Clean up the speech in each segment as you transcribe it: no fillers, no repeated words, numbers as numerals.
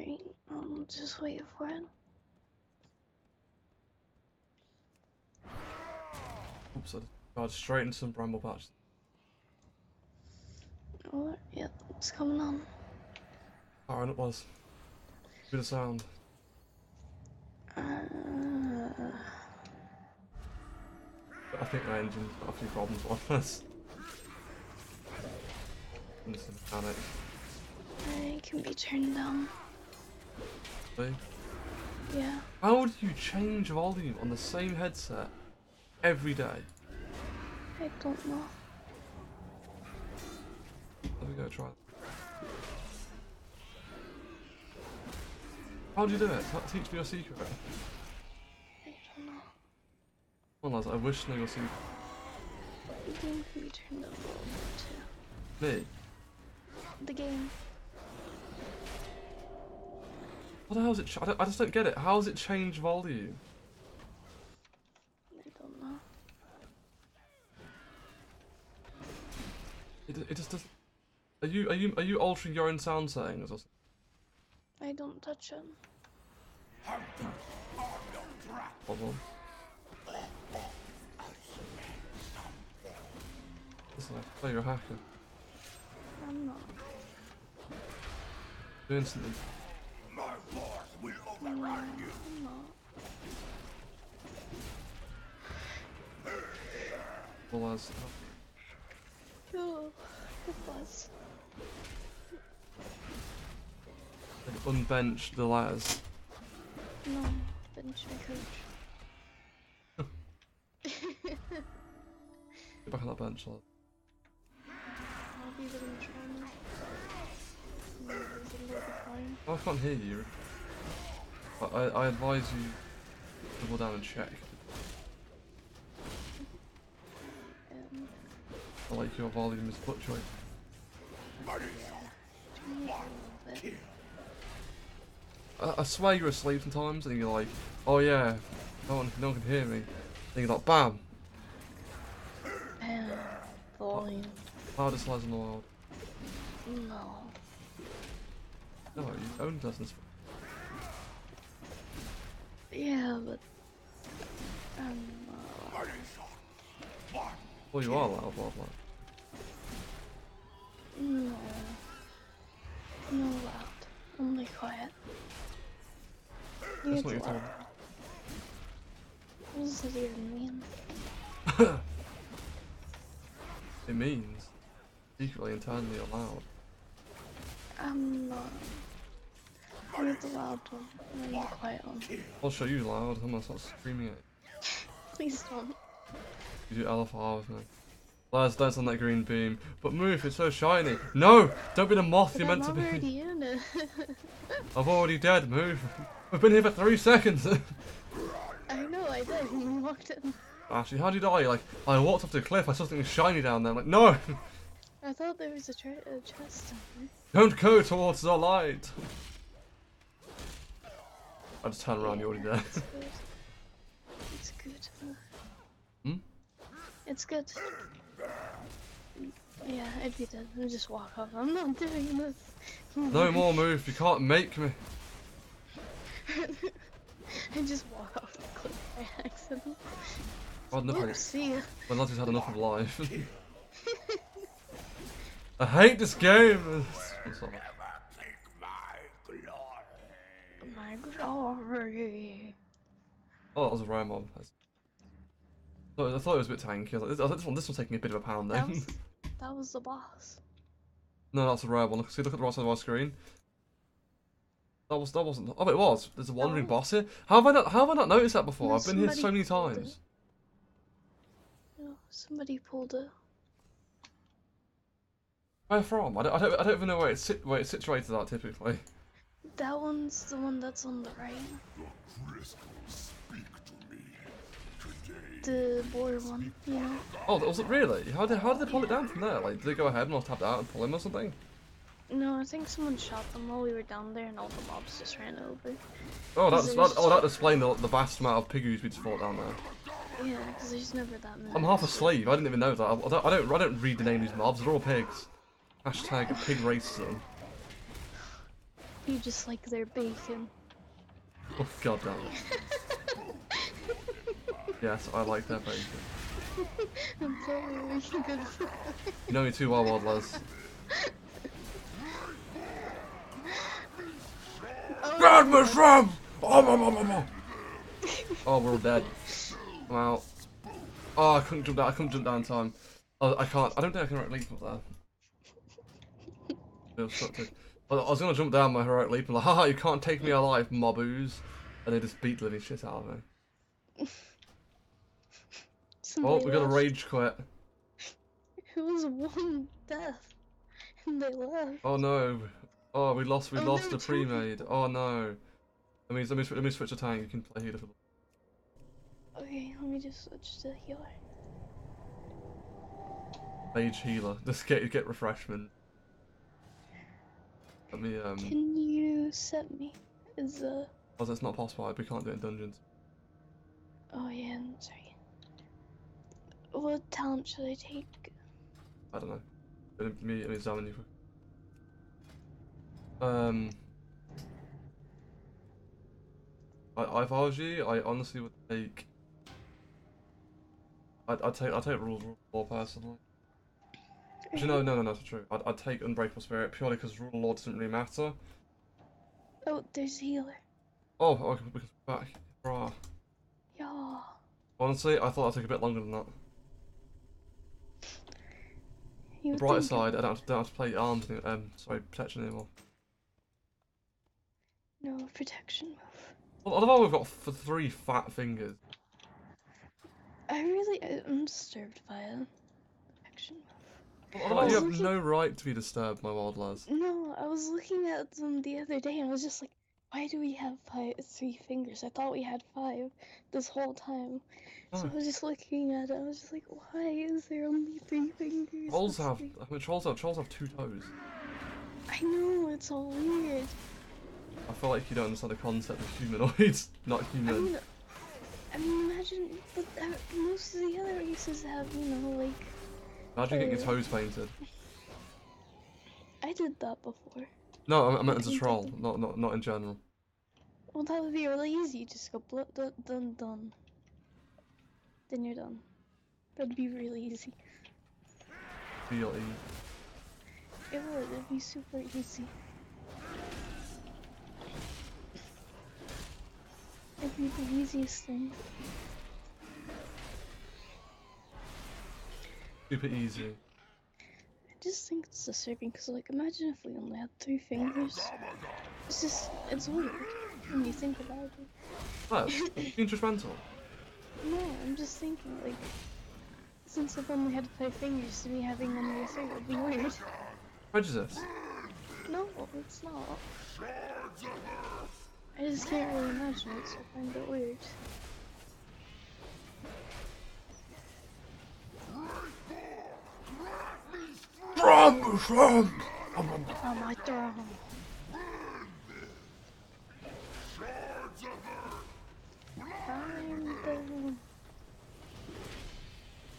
Right, just wait for it. Oops, I charged straight into some bramble patch. Oh, yeah, it's coming on. Alright, it was. Bit of sound. Uh, I think the engine's got a few problems with this. I'm just in panic. it can be turned down. See? Yeah. How do you change volume on the same headset every day? I don't know. Let me go try it. How do you do it? Teach me your secret. I don't know. Come on, lads, I wish to know your secret. The game can be turned up a little bit too. Me? The game. What the hell is it? I just don't get it. How does it change volume? I don't know. It just doesn't. Are you altering your own sound settings or something? I don't touch it. Hold on. Listen, oh, you're a hacker. I'm not. You instantly. My boss will override you. I'm not. Well, as Oh, it was. unbench the ladders. No, bench my coach. Get back on that bench, lad. I'll be really trying. There's a little fine. Oh, I can't hear you. I advise you to go down and check. I like your volume is fluctuating. Turn it a little bit. I swear you're asleep sometimes and you're like, oh yeah, no one can hear me. And you're like, bam! Bam. Volume. Loudest lies in the world. No. No, you own doesn't. Yeah, but Well, you are loud, loud. no. No loud. Only quiet. That's It's what you told me. loud. What does it even mean? It means secretly internally you're loud. I'm not. You're the loud one. I'm the quiet one. I'll show you loud. I'm gonna start screaming it. Please don't. You do LFR with me. Lads, dance on that green beam. But Moof, it's so shiny. No! Don't be the moth you're meant to I'm be. already in it. I'm already dead, Moof. We've been here for 3 seconds. I know, I did when we walked in. Actually, how'd you die? Like, I walked off the cliff, I saw something shiny down there. I'm like, no! I thought there was a chest down there. Don't go towards the light! I just turn around, you're already dead. It's good. It's good. Hmm? It's good. Yeah, I'd be dead. I'd just walk off. I'm not doing this. No more Moof, you can't make me. I just walk off the cliff by accident. Oopsie. See. When Lottie's had enough of life. I hate this game! I'm sorry. My glory. Oh, that was a rare mob. I thought it was a bit tanky. I was like, this one's taking a bit of a pound then. That was the boss. No, that's a rare one. See, look at the right side of our screen. That wasn't. Oh, it was. There's a wandering boss here. How have I not noticed that before? No, I've been here so many somebody pulled times. No, somebody pulled it. Where from? I don't even know where it's situated at typically. That one's the one that's on the right. The boar one, you know? Oh, was it really? How did they pull it down from there? Like, did they go ahead and all tapped out and pull him or something? No, I think someone shot them while we were down there and all the mobs just ran over. Oh, that explained the vast amount of piggies we just fought down there. Yeah, because there's never that many. I'm half asleep. I didn't even know that. I don't read the name of these mobs. They're all pigs. Hashtag pig racism. you just like their bacon. Oh god damn it. Yes, I like their bacon. I'm totally making good food. You know me too well, Les. God, my shrimp! Oh, we're all dead. I'm out. Oh, I couldn't jump down. I couldn't jump down in time. Oh, I can't. I don't think I can heroic leap up there. I was obstructed. I was gonna jump down my heroic leap and like, haha, you can't take me alive, moboos. And they just beat the living shit out of me. Somebody Oh, we got a left. rage quit. It was one death, and they left. Oh no. Oh, we lost Oh, a pre-made. Oh no. Let me switch the tank. You can play healer. Okay, let me just switch to healer. Mage healer. Just get refreshment. Let me Can you set me as a... Oh, that's not possible. We can't do it in dungeons. Oh yeah, I'm sorry. What talent should I take? I don't know. Let me examine you. If I was you, I honestly would take. I'd take rule law personally. Actually, no, that's not true. I'd take Unbreakable Spirit purely because rule law doesn't really matter. Oh, there's healer. Oh, okay, we can back. Rah. Yeah. Honestly, I thought I'd take a bit longer than that. You The bright side, I don't have to play arms. Protection anymore. No protection move. Well, otherwise we've got 3 fat fingers. I'm disturbed by it. Protection move. Well, you have no right to be disturbed, my wild lads. No, I was looking at them the other day and I was just like, why do we have 3 fingers? I thought we had 5 this whole time. So I was just looking at it, I was just like, why is there only 3 fingers? Trolls have 2 toes. I know, it's all weird. I feel like you don't understand the concept of humanoids, not human. I mean imagine, but most of the other races have, like... Imagine getting your toes painted. I did that before. No, I meant as a troll, not in general. Well, that would be really easy. You just go done. Then you're done. That'd be really easy. Feel It would. It'd be super easy. It'd be the easiest thing. super easy. I just think it's disturbing because, like, imagine if we only had 3 fingers. It's weird when you think about it. Well, instrumental. No, I'm just thinking, like, since I've only had 5 fingers, to me having only 3 would be weird. Prejudice. No, it's not. I just can't really imagine it, so I find it weird. From. Oh my throne.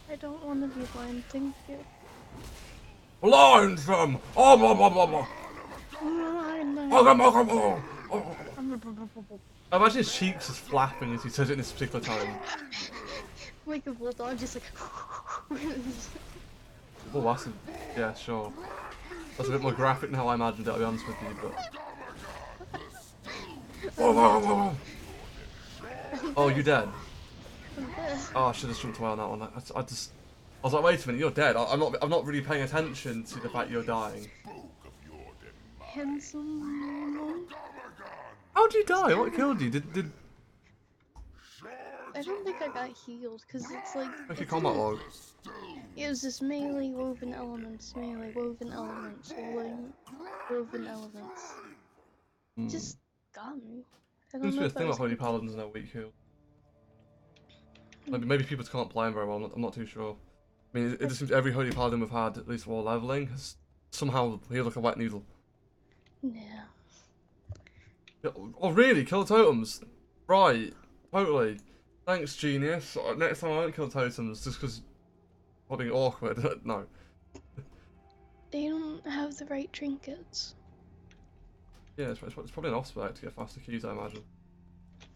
I don't want to be blind, thank you. Blind from. Oh, blah, blah, blah, blah. I imagine his cheeks just flapping as he says it in this particular time. Like a bulldog, just like. Oh, that's yeah, sure. That's a bit more graphic than how I imagined it, I'll be honest with you, but... Oh, you dead? Oh, I should have jumped away on that one. I was like, wait a minute, you're dead. I'm not really paying attention to the fact you're dying. Handsome. How'd you die? What killed you? Did... I don't think I got healed, because it's like... Okay, combat log. It was just melee woven elements, woven elements. Just got me. I don't Seems to know be a if thing about Holy Paladins and their weak heal. Maybe people can't play them very well, I'm not too sure. I mean, it just seems every Holy Paladin we've had, at least while leveling, has somehow healed like a wet noodle. Yeah. Oh really? Kill totems? Right. Totally. Thanks, genius. Next time I won't kill totems just because I'm being awkward. No. They don't have the right trinkets. Yeah, it's probably an off spec to get faster keys, I imagine. I mean,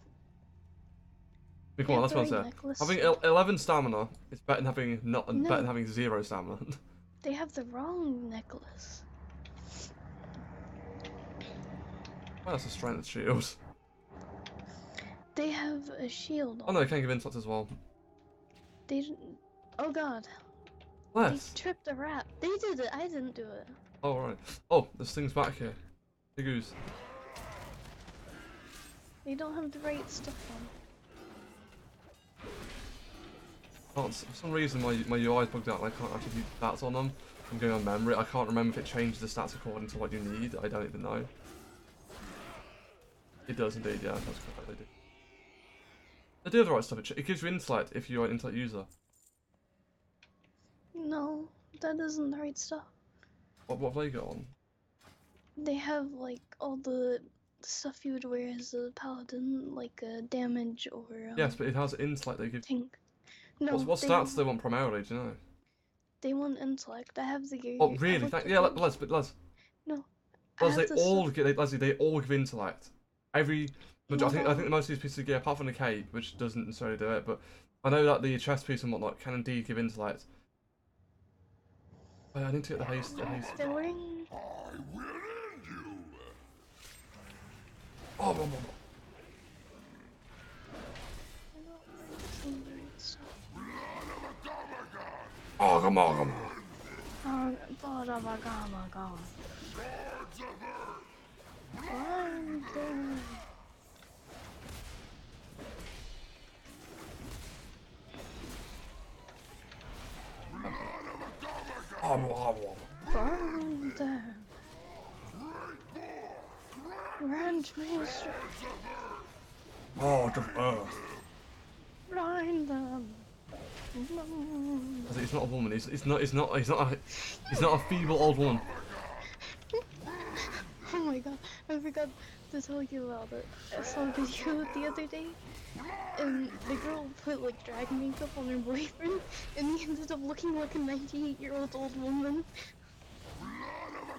They come on, have that's the what I right say. necklace. Having 11 stamina is better than having better than No. having 0 stamina. They have the wrong necklace. Well, that's a strength shield. They have a shield Oh on. no, you can't give insights as well. They didn't. Oh god. Less. They tripped a rat. They did it. I didn't do it. Oh right. Oh, there's things back here. Big goose. They don't have the right stuff on. For some reason my UI's bugged out and I can't actually do stats on them. I'm going on memory. I can't remember if it changes the stats according to what you need. I don't even know. It does indeed, yeah, that's correct, they do. They do the right stuff. It gives you intellect if you're an intellect user. No, that isn't the right stuff. What have they got on? They have like all the stuff you would wear as a paladin, like damage or Yes, but it has intellect they give. tank. No, What stats do they want primarily, do you know? They want intellect. I have the gear. Oh here. really? Yeah, Les. No, I Les, have they the all stuff. get Leslie, they all give intellect. I think No. most of these pieces of gear, apart from the cape, which doesn't necessarily do it, but I know that the chest piece and whatnot can indeed give intellect. Oh, I need to get the haste. They're wearing. I will end you. Oh, blah, blah, blah. They're not wearing some of the right stuff. Oh, come on. God, oh my god, my god. I'm dead. Oh, blah, blah. Burn them. Grandmaster. Oh, the earth. Blind them. He's not a woman. He's not a feeble old woman. Oh my god, I forgot to tell you about it. I saw a video the other day, and the girl put like drag makeup on her boyfriend, and he ended up looking like a 98-year-old old woman.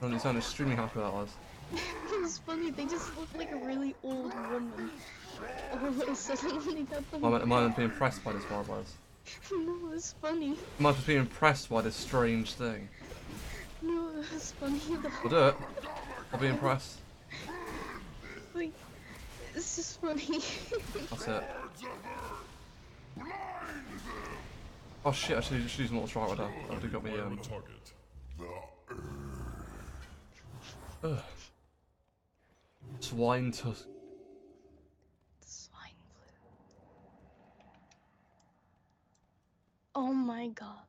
And you sound extremely happy that was. It was funny, they just looked like a really old woman. All of a sudden when they got them. I might be impressed by this one, Les. No, it was funny. I might be impressed by this strange thing. No, it was funny though. We'll do it. I'll be impressed. Like, it's just funny. That's it. Oh shit, I should use Mortal Strike right now. That would have got me, Ugh. Swine tusk. Swine flu. Oh my god.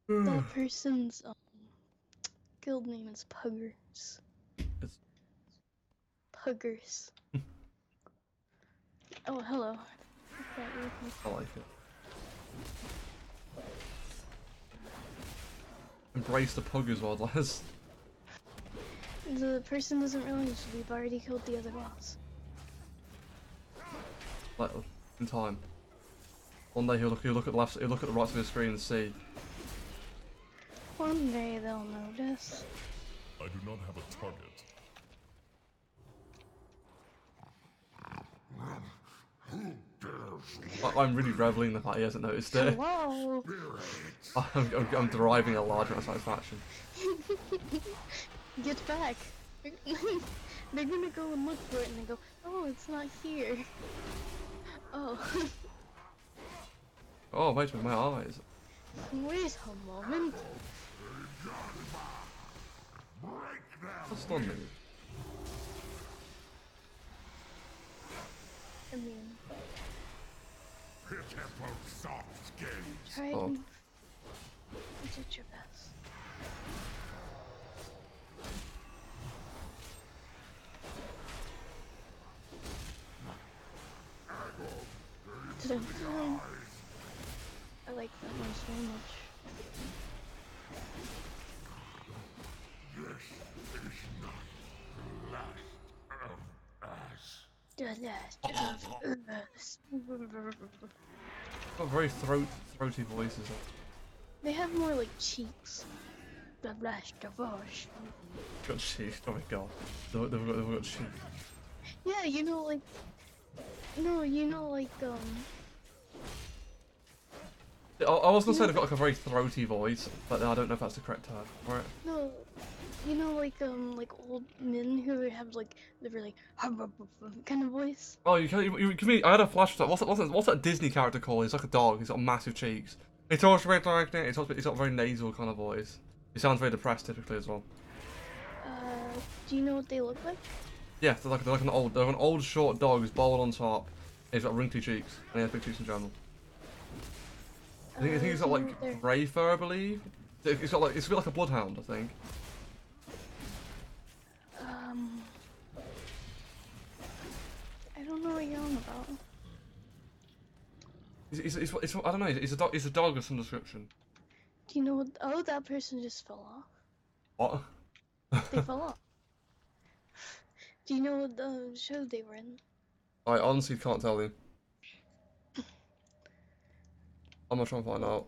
That person's guild name is Puggers. It's... Puggers. Oh, hello. I like it. Embrace the pug as well, Les. The person doesn't realize we've already killed the other boss. Like, in time. One day he'll look at the left, he'll look at the right side of the screen and see. One day they'll notice. I do not have a target. I'm really reveling in the fact he hasn't noticed it. Hello! I'm deriving a large amount of satisfaction. Get back! They're gonna go and look for it and they go, oh, it's not here. Oh. Oh, wait a minute, my eyes. Wait a moment. What's on me? I mean, Pitiful soft skins. try Oh. and you did your best. Dun-dun. I like that one so much. The last of us. Got very throaty voices. They have more like cheeks. The Last of Us. Got sheep. Oh my god. They've got sheep. Yeah, you know, like, no, you know, like, I was gonna say they've got like a very throaty voice, but I don't know if that's the correct term. Right? no, you know, like old men who have like the really kind of voice. Oh, you can mean I had a flashback. What's that Disney character called? He's like a dog. He's got massive cheeks. He talks very like that. He's got a very nasal kind of voice. He sounds very depressed typically as well. Do you know what they look like? Yeah, they're like an old short dog who's bald on top. He's got wrinkly cheeks, and he has big cheeks in general. I think he's got do you know what like they're- grey fur, I believe. It's got like it's a bit like a bloodhound, I think. I don't know what you're on about. I don't know. He's a dog. He's a dog of some description. Do you know what? Oh, that person just fell off. What? They fell off. Do you know what the show they were in? I honestly can't tell you. I'm gonna try and find out.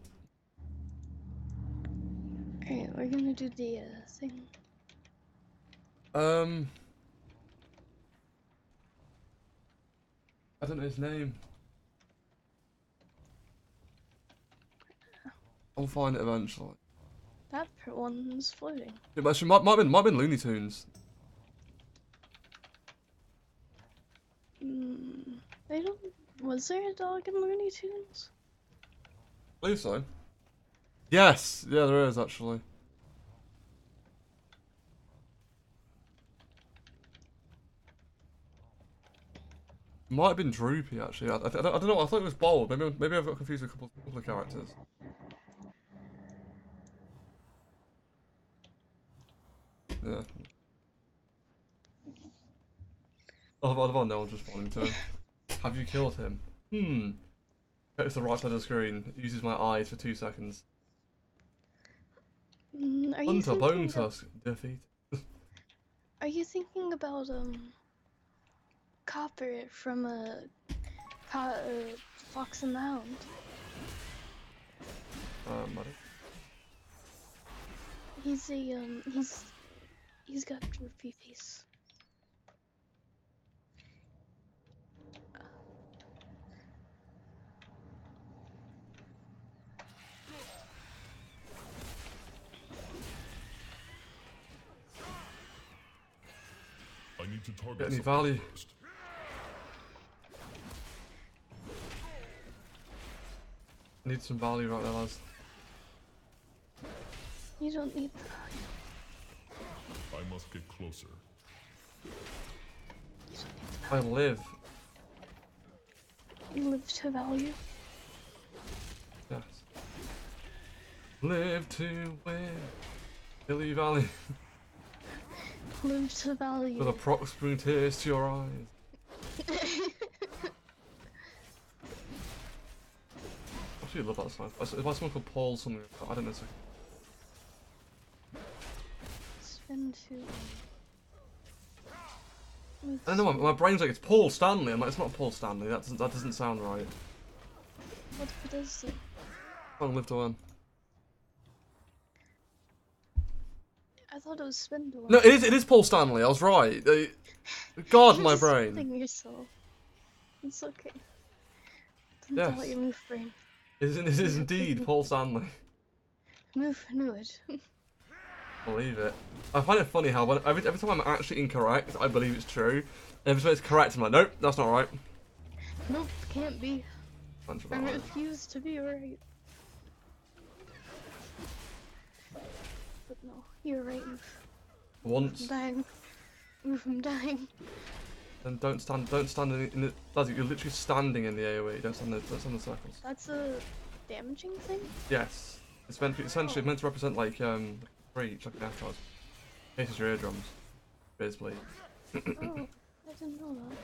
Alright, we're gonna do the thing. I don't know his name. I'll find it eventually. That one's floating. It actually might have been Looney Tunes. I don't. Was there a dog in Looney Tunes? I believe so. Yes, yeah, there is actually. Might have been Droopy actually. I don't know. I thought it was Bold. Maybe I've got confused with a couple of characters. Yeah. Oh, no one's responding to him. Have you killed him? It's the right side of the screen. It uses my eyes for 2 seconds. Are you Hunter Bone thinking? Tusk defeat. Are you thinking about Copper from Fox and the Hound? I don't- He's a he's got a droopy face. I need to target Get any something value? first. I need some value right there, lads. You don't need I must get closer. I live. you live to value. Yes. Live to win. Hilly Valley. Live to value. With a proximate tears to your eyes. I actually love that song. If I someone called Paul something, I don't know. Spin to. I don't know. My brain's like it's Paul Stanley. I'm like it's not Paul Stanley. That doesn't sound right. What is it? Can't live to learn. I thought it was spin to. No, it is Paul Stanley. I was right. God, You're my just brain. kidding yourself. It's okay. Don't Yes. doubt your move brain. It is indeed Paul Stanley. Move, knew it. Believe it. I find it funny how every time I'm actually incorrect, I believe it's true. And every time it's correct, I'm like, nope, that's not right. Nope, can't be. Bunch of I lies. refuse to be right. But no, you're right. Move. I'm Once, dying. Move, I'm dying. then don't stand in the. Lads, you're literally standing in the AoE. Don't stand in the circles. That's a damaging thing? Yes, it's essentially meant to represent like reach, like an afterwards. Cases your eardrums. Beers bleed. Oh, I didn't know that.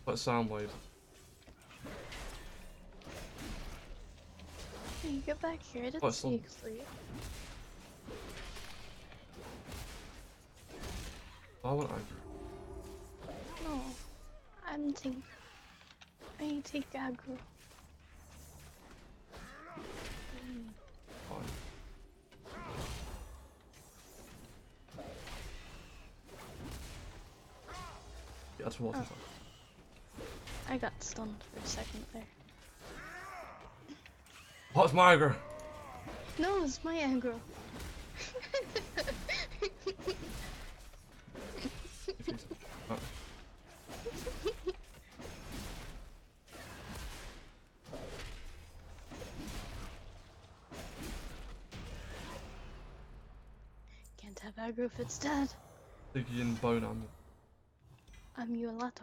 Like sound waves. Hey, get back here. I didn't What, see you son? sleep. Why wouldn't I? No, I'm thinking. I take aggro. That's for watching. I got stunned for a second there. What's my aggro? No, it's my aggro. Can't have aggro if it's dead. Diggy and bone armor. Amulato.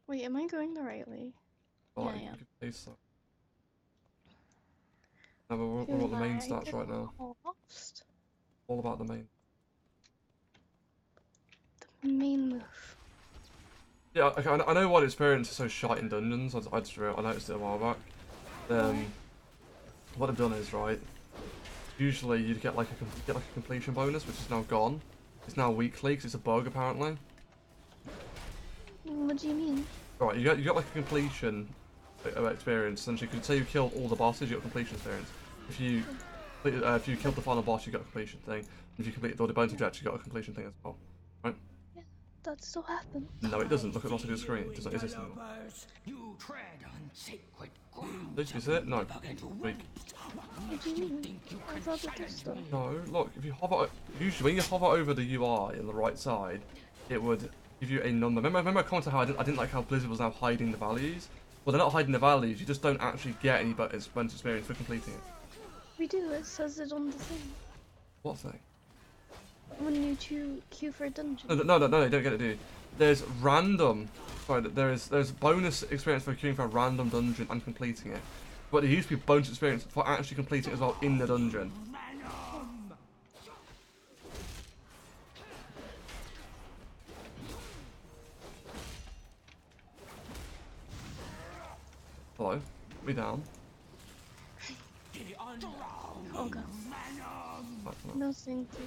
Wait, am I going the right way? Oh, Yeah, yeah. No, but we're on the main stats right now. Lost. All about the main. The main move. Yeah, okay, I know what experience is so shite in dungeons. I noticed it a while back. What they've done is, right, usually you'd get like a completion bonus, which is now gone. It's now weekly because it's a bug apparently. What do you mean? Right, you get like a completion experience, and you could say you killed all the bosses, you got completion experience. If you killed the final boss, you got a completion thing. If you completed all the bonus objectives, you got a completion thing as well. Right? Yeah, that still happens. No, it doesn't. Look at the bottom of your screen. It doesn't exist anymore. You tread on sacred ground. This is it? No. Weak. What do you mean? I thought it was still. No, look, if you hover, usually when you hover over the UI on the right side, it would give you a number. Remember I commented how I didn't like how Blizzard was now hiding the values? Well, they're not hiding the values, you just don't actually get any bonus experience for completing it. We do, it says it on the thing. What thing? When you queue for a dungeon. No, you don't get it, do you? There's bonus experience for queuing for a random dungeon and completing it. But there used to be bonus experience for actually completing it as well in the dungeon. Hello? Me down. Oh god. No, thank you.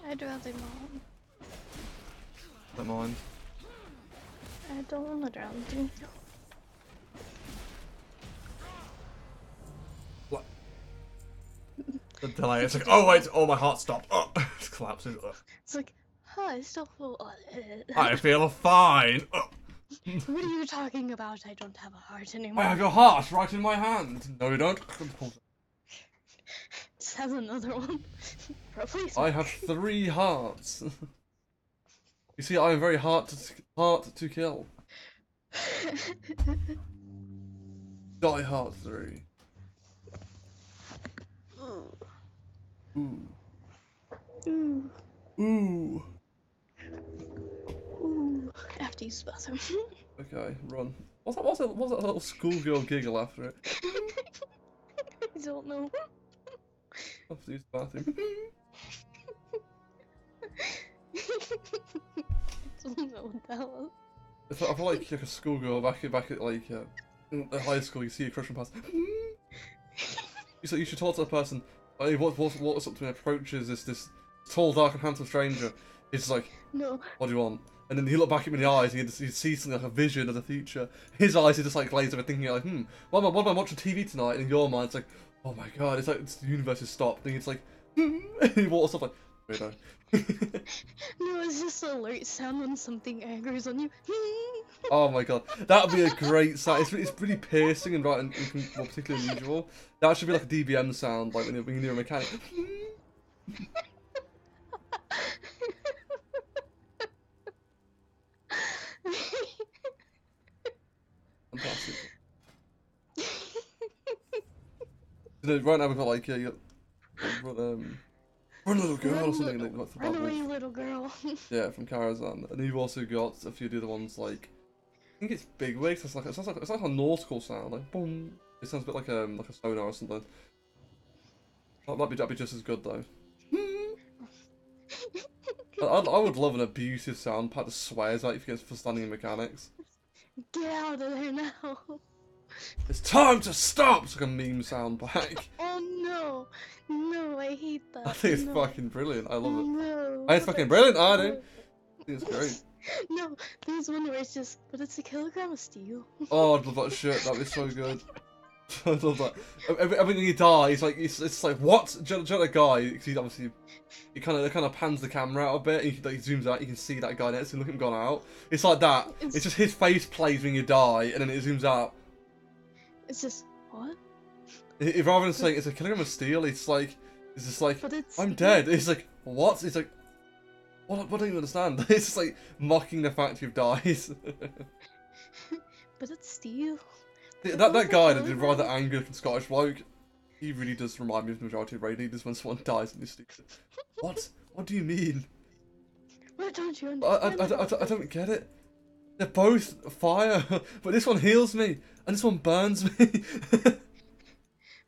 I'd rather not. Don't mind. I don't want to drown, thank you. What? The delay, it's like, oh wait, oh my heart stopped. Oh, it collapses. It's like, huh, I still feel. I feel fine. What are you talking about? I don't have a heart anymore. I have your heart right in my hand. No, you don't. Just has another one. Replace I have 3 hearts. You see, I am very hard to kill. Die hard 3. Ooh. Ooh. Ooh. Ooh. I have to use the bathroom. Okay, run. What's that little schoolgirl giggle after it? I don't know. I have to use the bathroom. I don't know what that was. I feel like a schoolgirl back at like high school. You see a crush from past. You should talk to the person. Hey, what's up to me? Approaches this tall, dark, and handsome stranger. He's like, No. what do you want? And then he look back at me in the eyes, and he sees something like a vision of the future. His eyes are just like glazed over, thinking like, what am I watching TV tonight? And in your mind, it's like, oh my god, it's like the universe has stopped. And it's like, and he walks up like, weirdo. No, it's just an alert sound when something angers on you. Oh my god, that would be a great sound. It's really piercing and more particularly unusual. That should be like a DBM sound, like when you're near a mechanic. Fantastic. Right now we've got like Run Little Girl or something like that. Run away, little girl. Yeah, from Karazhan. And you've also got a few of the other ones like, I think it's Bigwigs. It's like a nautical sound, like boom. It sounds a bit like a sonar or something. That'd be just as good though. I would love an abusive sound part that swears at you for standing in mechanics. Get out of there now. It's time to stop! It's like a meme sound pack. Oh no. No, I hate that. I think it's no. fucking brilliant. I love it. No. I think it's fucking brilliant, I do. I think it's great. No, there's one where it's just, but it's a kilogram of steel. Oh, I'd love that shit. That'd be so good. I love that. Every time you die, it's like what? Do you know that guy? Because he's obviously he kind of pans the camera out a bit. And he zooms out. You can see that guy next to him. Look at him gone out. It's like that. It's just his face plays when you die, and then it zooms out. It's just what? Rather than saying it's a kilogram of steel, it's just like But it's I'm dead. It's like what? It's like what? What don't you understand? It's just like mocking the fact you've died. But it's steel. That guy that did rather angry looking Scottish bloke, he really does remind me of the majority of raid leaders when someone dies and you're stupid. What? What do you mean? What don't you I understand? don't get it. They're both fire, but this one heals me, and this one burns me.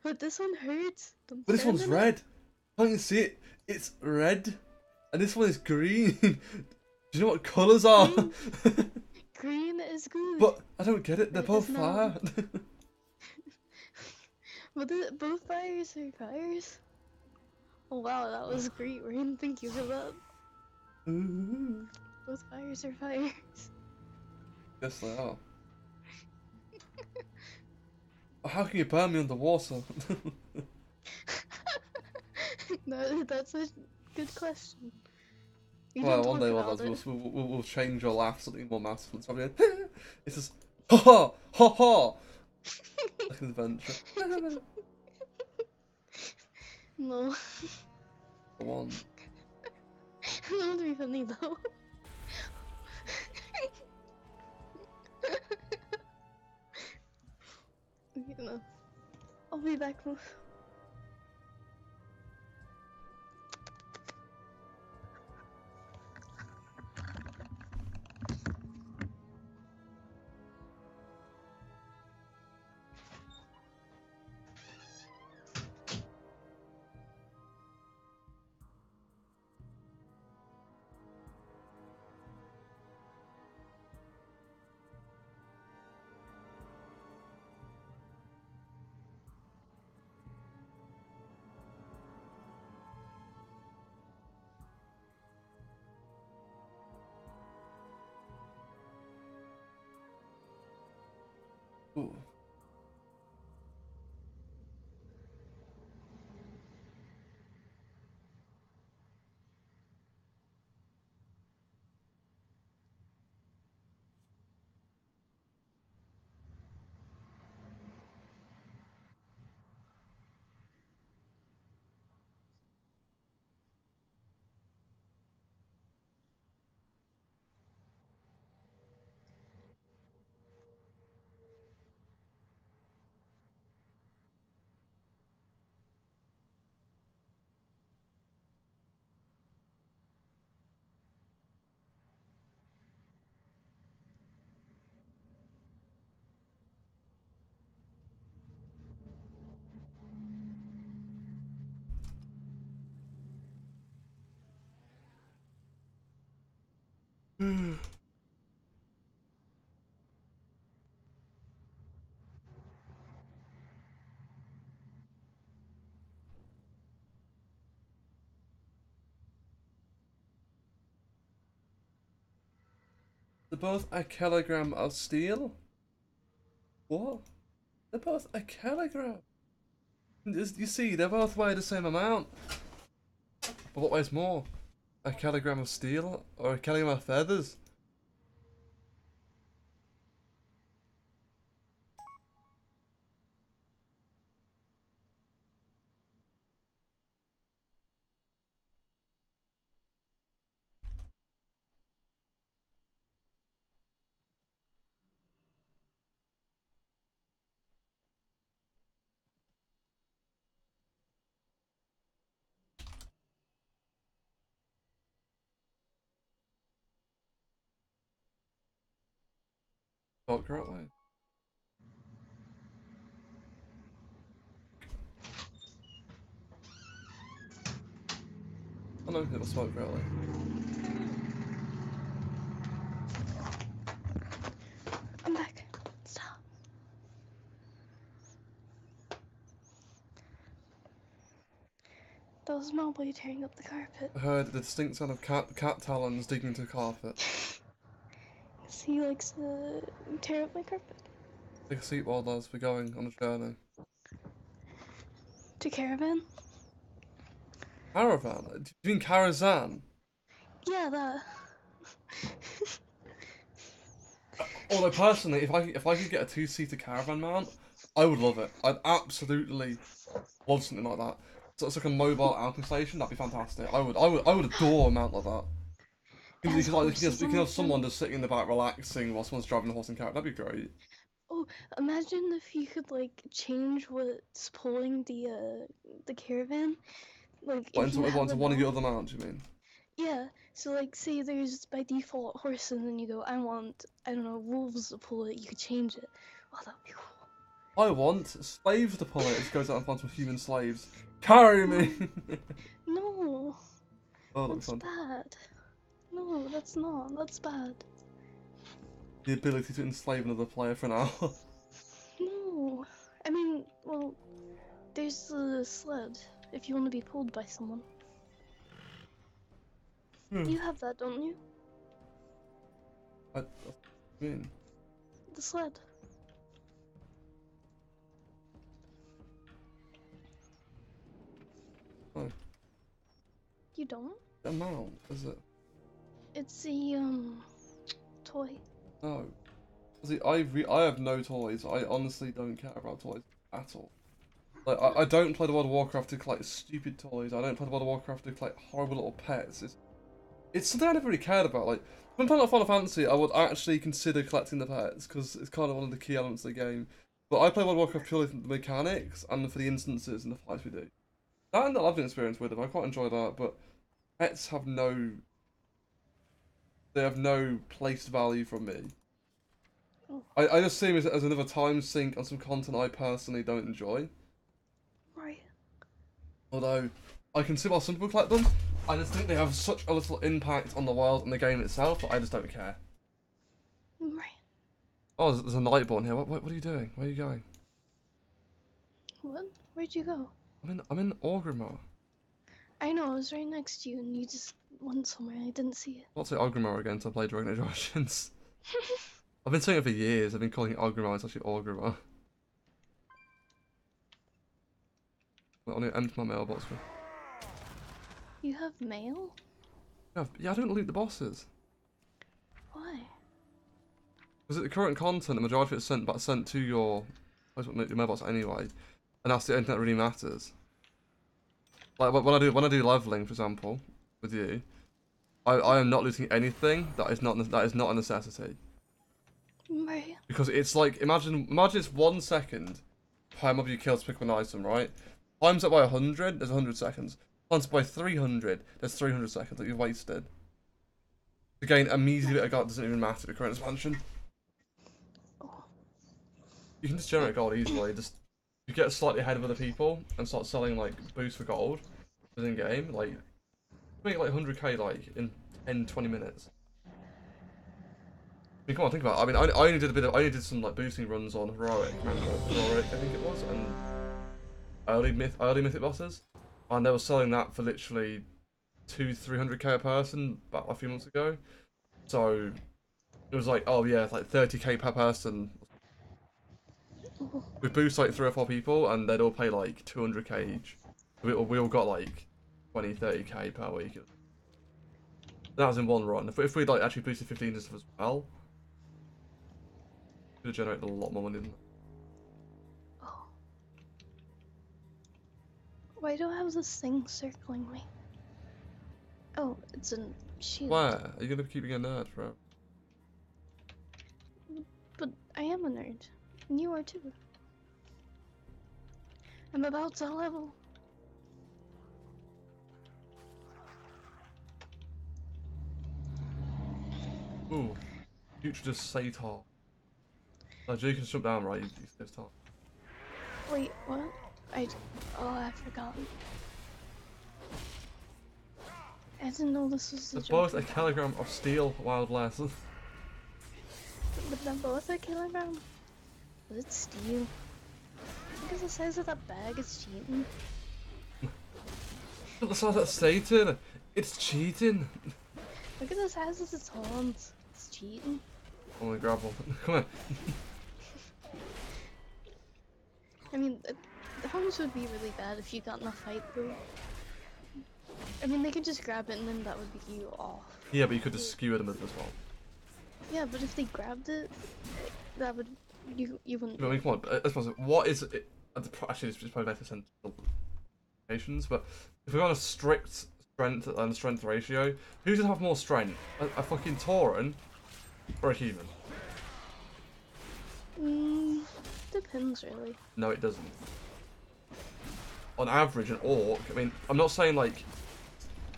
But this one hurts. Don't But this stand one's in it. red. Can't you see it? It's red. And this one is green. Do you know what colours are? Green is good. But I don't get it. They're It both is fire. not. But both fires are fires. Oh wow, that was great, Rain. Thank you for that. Ooh. Both fires are fires. Yes, they are. How can you burn me underwater? No, that's a good question. You Well, don't one day talk about it. we'll change your laugh something more masterful. It's probably it's just ha ha ha ha. Like an adventure. No. Go on. That would be funny though. You know. I'll be back, Moof. Ooh. They're both a kilogram of steel? What? They're both a kilogram. You see, they both weigh the same amount. But what weighs more? A kilogram of steel or a kilogram of feathers? Talk right way. I don't think it'll smoke right way. I'm back. Stop. That was Mowgli tearing up the carpet. I heard the distinct sound of cat talons digging into the carpet. 'Cause he likes to tear up my carpet. Take a seat while lads, we're going on a journey. To caravan? Caravan? Do you mean Karazhan? Yeah, that. Although personally, if I could get a 2-seater caravan mount, I would love it. I'd absolutely love something like that. So it's like a mobile outing station. That'd be fantastic. I would adore a mount like that. Has You can have horses on someone them. just sitting in the back relaxing while someone's driving a horse and carrot. That'd be great. Oh, imagine if you could like change what's pulling the caravan. Like What, if you have into a one of your mount. other mounts, you mean? Yeah. So like say there's by default horse and then you go, I want, I don't know, wolves to pull it, you could change it. Oh, that'd be cool. I want slaves to pull it. It just goes out and finds some human slaves. Carry me! No, Oh, that looks that's fun. bad. No, that's not. That's bad. The ability to enslave another player for an hour. No. I mean, well, there's the sled if you want to be pulled by someone. You have that, don't you? What do you mean? The sled. Oh, You don't? a mount, is it? It's a toy. No. See, I have no toys. I honestly don't care about toys at all. Like, I don't play the World of Warcraft to collect stupid toys. I don't play the World of Warcraft to collect horrible little pets. It's something I never really cared about. Like, when playing Final Fantasy, I would actually consider collecting the pets, because it's kind of one of the key elements of the game. But I play World of Warcraft purely for the mechanics, and for the instances and the fights we do. That and the loving experience with them, I quite enjoy that, but pets have no... They have no place value from me. I just see them as another time sink on some content I personally don't enjoy. Right. Although, I can see why some people collect them. I just think they have such a little impact on the world and the game itself that I just don't care. Right. Oh, there's a Nightborn here. What are you doing? Where are you going? What? Where'd you go? I'm in Orgrimmar. I know, I was right next to you and you just went somewhere. I didn't see it. I'll say Orgrimmar again until I play Dragon Age Origins. I've been saying it for years. I've been calling it Orgrimmar. It's actually Orgrimmar. I need to empty my mailbox. You have mail? Yeah, I don't loot the bosses. Why? Because at the current content, the majority of it's sent to your mailbox anyway, and that's the only thing that really matters. Like when I do leveling, for example, with you, I am not looting anything that is not a necessity. Right. Because it's like imagine it's 1 second per mob you kill to pick up an item, right? Times that by 100, there's 100 seconds. Times by 300, there's 300 seconds that you've wasted. To gain immediately a gold doesn't even matter the current expansion. Oh. You can just generate gold easily. Just you get slightly ahead of other people and start selling like boosts for gold within game. Like make like 100k like in 10-20 minutes. I mean, come on, think about it. I mean, I only did some like boosting runs on heroic, heroic I think it was, and early mythic bosses, and they were selling that for literally 200-300k a person about a few months ago. So it was like, oh yeah, it's like 30k per person. We boost like 3 or 4 people, and they'd all pay like 200k each. We all got like 20-30k per week. That was in one run. If we'd like actually boosted 15 as well, could have generated a lot more money than that. Oh. Why do I have this thing circling me? Oh, it's a shield. Where? Are you gonna keep being a nerd, bro? But I am a nerd. And you are too. I'm about to level. Ooh. Future just Satar. No, Jake can jump down, right? He saves time. Wait, what? I forgot. I didn't know this was the They're both a jump. kilogram of steel, wild less. But they're both a kilogram. But it's steel. Look at the size of that bag, it's cheating. Look at the size of that Satan! It's cheating! Look at the size of its horns. It's cheating. I want to grab one. Come here. I mean, the horns would be really bad if you got in a fight, though. I mean, they could just grab it and then that would be you off. Yeah, but you could just skewer them as well. Yeah, but if they grabbed it, that would you wouldn't. I mean, come on. Let's what is it? Actually, it's probably better to send locations, but if we're on a strict strength ratio, who's gonna have more strength? A fucking Tauren or a human? Depends really. No, it doesn't. On average, an orc. I mean, I'm not saying like.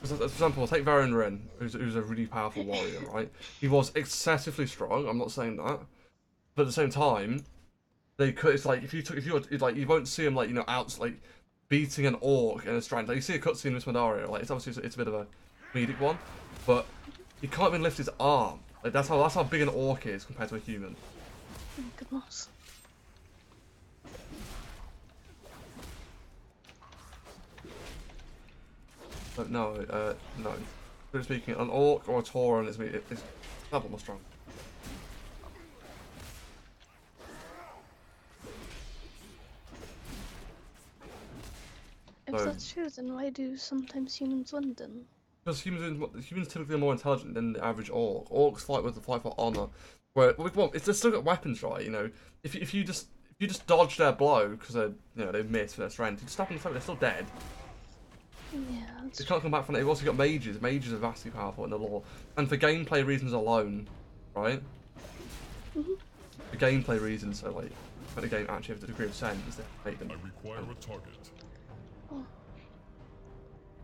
For example, take Varen Ren, who's a really powerful warrior, right? He was excessively strong. I'm not saying that, but at the same time, they could. It's like if you like, you won't see him like out like beating an orc in a strength. Like you see a cutscene with Smedario, like it's obviously it's a bit of a comedic one, but he can't even lift his arm. Like that's how big an orc is compared to a human. Oh, goodness. But no. Strictly speaking, an orc or a Tauren is a lot more strong. If that's true, then why do sometimes humans win then? Because humans typically are more intelligent than the average orc. Orcs fight for honor. Where well, they've still got weapons, right? You know, if you just dodge their blow because they miss for their strength, you just stab them in the throat, they're still dead. Yeah. They can't come back from it. They've also got mages. Mages are vastly powerful in the lore, and for gameplay reasons alone, right? For gameplay reasons, so like, for the game actually have a degree of sense, they make them. I require a target. Oh.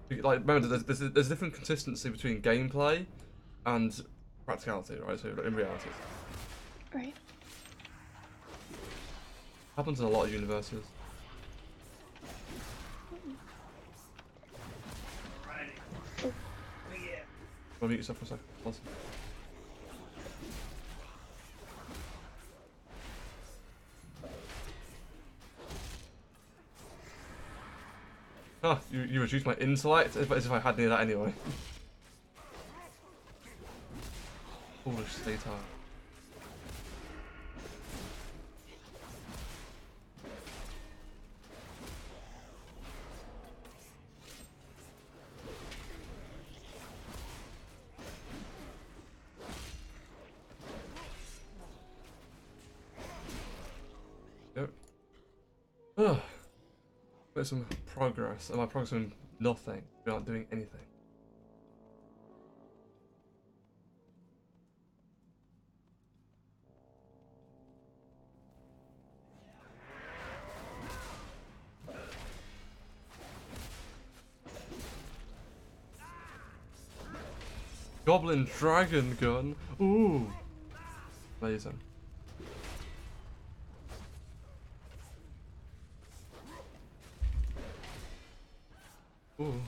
Like, remember, there's a different consistency between gameplay and practicality, right? So in reality, Right. happens in a lot of universes. Well, mute yourself for a second. Listen. Ah, you reduced my intellect as if I had any of that anyway. Foolish state-art. Yep. Ugh. There's some progress. Am I progressing nothing? We aren't doing anything. Goblin dragon gun. Ooh. Amazing. Ooh.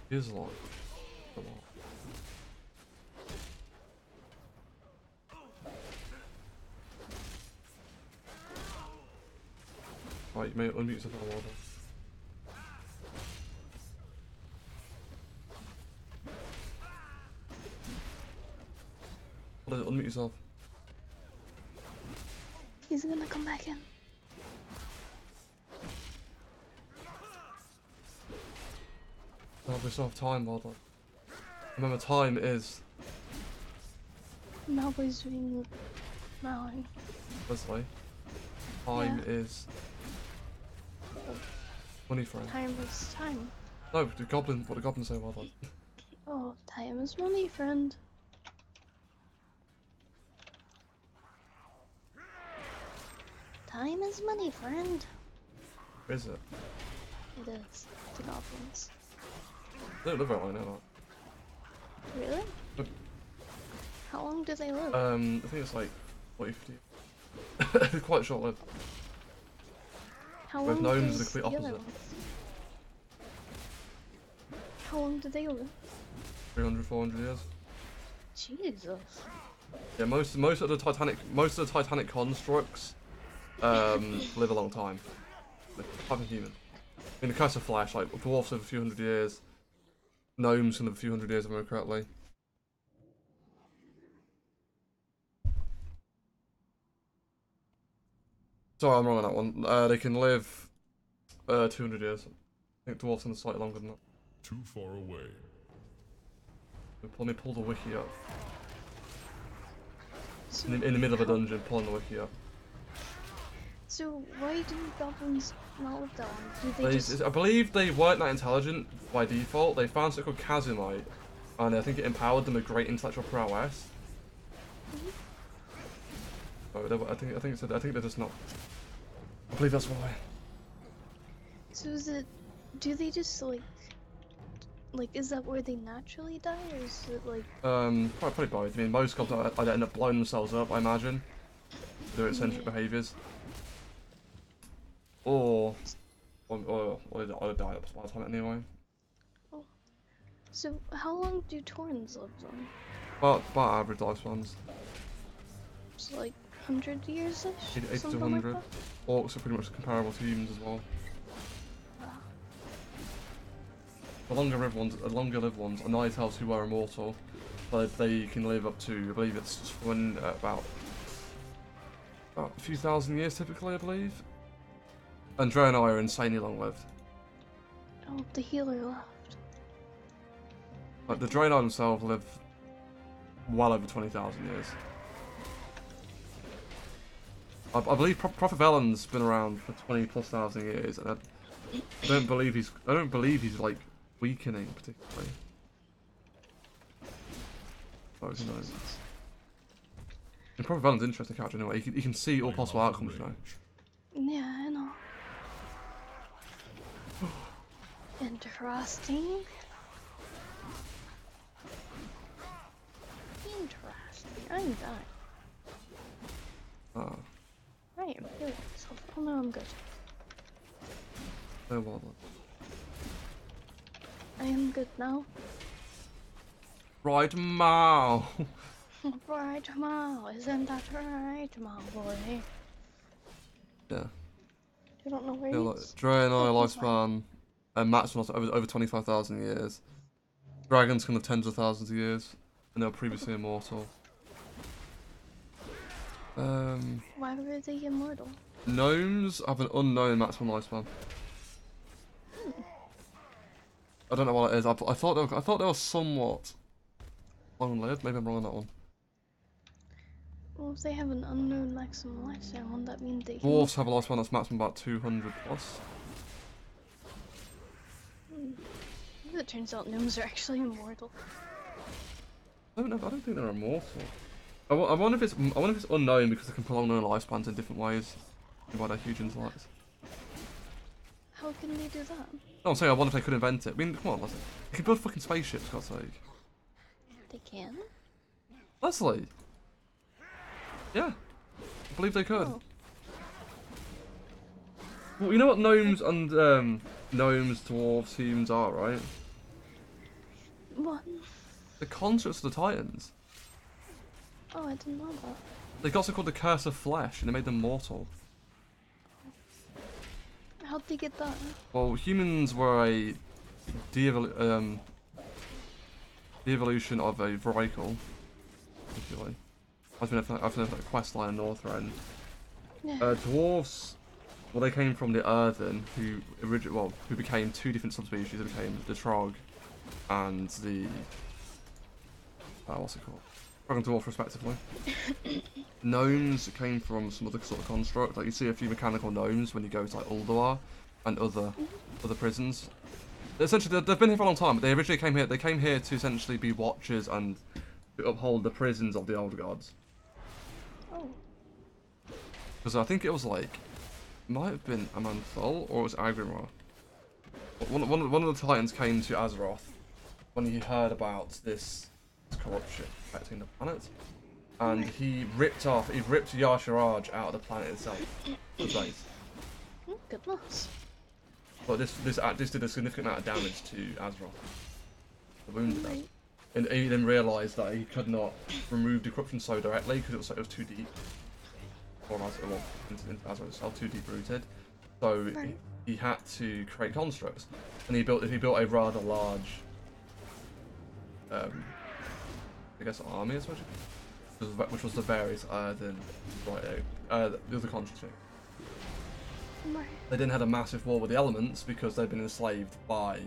Here's a lot. Right, you may unmute yourself on the water. Unmute yourself. He's gonna come back in. Oh, we still have time, Wildlife. Remember, time is. Malboy's doing mowing. Leslie. Time is. Money friend. Time is time. No, what the goblin say, Wildlife? Oh, time is money, friend. Time is money, friend. Is it? It is. The goblins. They don't live very long now. Really? But, How long do they live? I think it's like 40, 50. Quite short lived. How With long gnomes, does the complete other opposite. ones? How long do they live? 300, 400 years. Jesus. Yeah, most of the Titanic constructs live a long time. Type of human. In the case of Flash, like dwarfs live a few hundred years. Gnomes can live a few hundred years, if I remember correctly. Sorry, I'm wrong on that one. They can live 200 years. I think dwarves are slightly longer than that. Too far away. Let me pull the wiki up. So, In the middle of a dungeon, pulling the wiki up. So why do goblins not live that long? Do they just... I believe they weren't that intelligent by default. They found something called Kazumite, and I think it empowered them with great intellectual prowess. Oh, I think they're just not. I believe that's why. So is it... Do they just like, is that where they naturally die, or is it like... Probably both. I mean, most goblins either end up blowing themselves up, I imagine, through eccentric behaviours, or they die up by the time anyway. Oh. So how long do Taurens live then? About average lifespans. It's like 100 years-ish? 80 to Something 100. like Orcs are pretty much comparable to humans as well. The longer lived ones are night elves who are immortal, but they can live up to, I believe it's about a few thousand years typically, I believe. And Draenei are insanely long lived. Oh, the healer left. Like the Draenei themselves live well over 20,000 years. I believe Prophet Velen's been around for 20,000+ years, and I don't believe he's like weakening particularly. Oh, who knows? And Prophet Velen's an interesting character anyway. He can see all possible outcomes, you know. Yeah, I know. Interesting. Interesting. I'm done. Ah, I am healing myself. Oh no, I'm good. no bother. I am good now. Right, Mao. Right, Mal. Isn't that right, Mal boy? Yeah. You don't know where Yeah, he like is? Draenei Oh, he's lifespan and maximum over 25,000 years. Dragons can live tens of thousands of years, and they were previously immortal. Why were they immortal? Gnomes have an unknown maximum lifespan. I don't know what it is. I thought they were somewhat long-lived. Maybe I'm wrong on that one. Well, if they have an unknown maximum lifespan, wouldn't that mean they can... Dwarves have a lifespan that's maximum about 200 plus. It turns out gnomes are actually immortal. I don't know. I don't think they're immortal. I wonder if it's unknown because they can prolong their lifespans in different ways by their huge intellects. How can they do that? No, I'm saying I wonder if they could invent it. I mean, come on, Leslie. They can build fucking spaceships, for God's sake. They can? Leslie! Yeah. I believe they could. Oh. Well, you know what gnomes and, dwarves, humans are, right? What? The constructs of the Titans. Oh, I didn't know that. They got something called the Curse of Flesh, and it made them mortal. How'd they get that? Well, humans were a de-evolution of a Vrykul, if you like. I've been a quest line in Northrend. Yeah. Dwarves, well, they came from the Earthen, who became two different subspecies. They became the Trog and the what's it called? Trog and Dwarf, respectively. Gnomes came from some other sort of construct. Like you see a few mechanical gnomes when you go to like Ulduar and other prisons. Essentially, they've been here for a long time. But they originally came here. They came here to essentially be watchers and to uphold the prisons of the old gods. Oh. Because I think it was like, might have been Amanthal or it was Agrimar. One of the Titans came to Azeroth when he heard about this corruption affecting the planet, and he ripped Yasharaj out of the planet itself. The base. Oh, goodness. But this did a significant amount of damage to Azeroth. The wounded them. Right. And he then realised that he could not remove the corruption so directly because it was too deep. Or into Azeroth itself, too deep rooted. So Right. he had to create constructs, and he built a rather large, I guess army, which was the various the other constructs. Right. They then had a massive war with the elements because they'd been enslaved by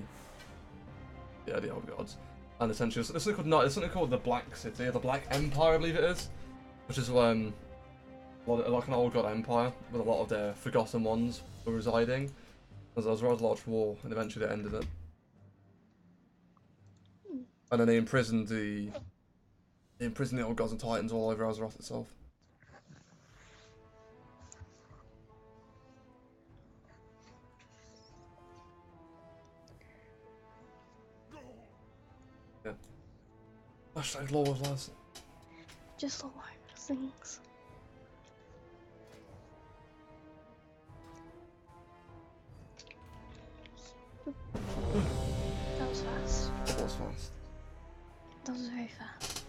the old gods. And essentially, it's something called the Black City, or the Black Empire, I believe it is, which is like an old god empire with a lot of their forgotten ones were residing. There was a large war, and eventually they ended it. And then they imprisoned the old gods and titans all over Azeroth itself. Yeah. Hashtag laws, lads. Just a lot of things. That was fast. It was fast. That was very fast.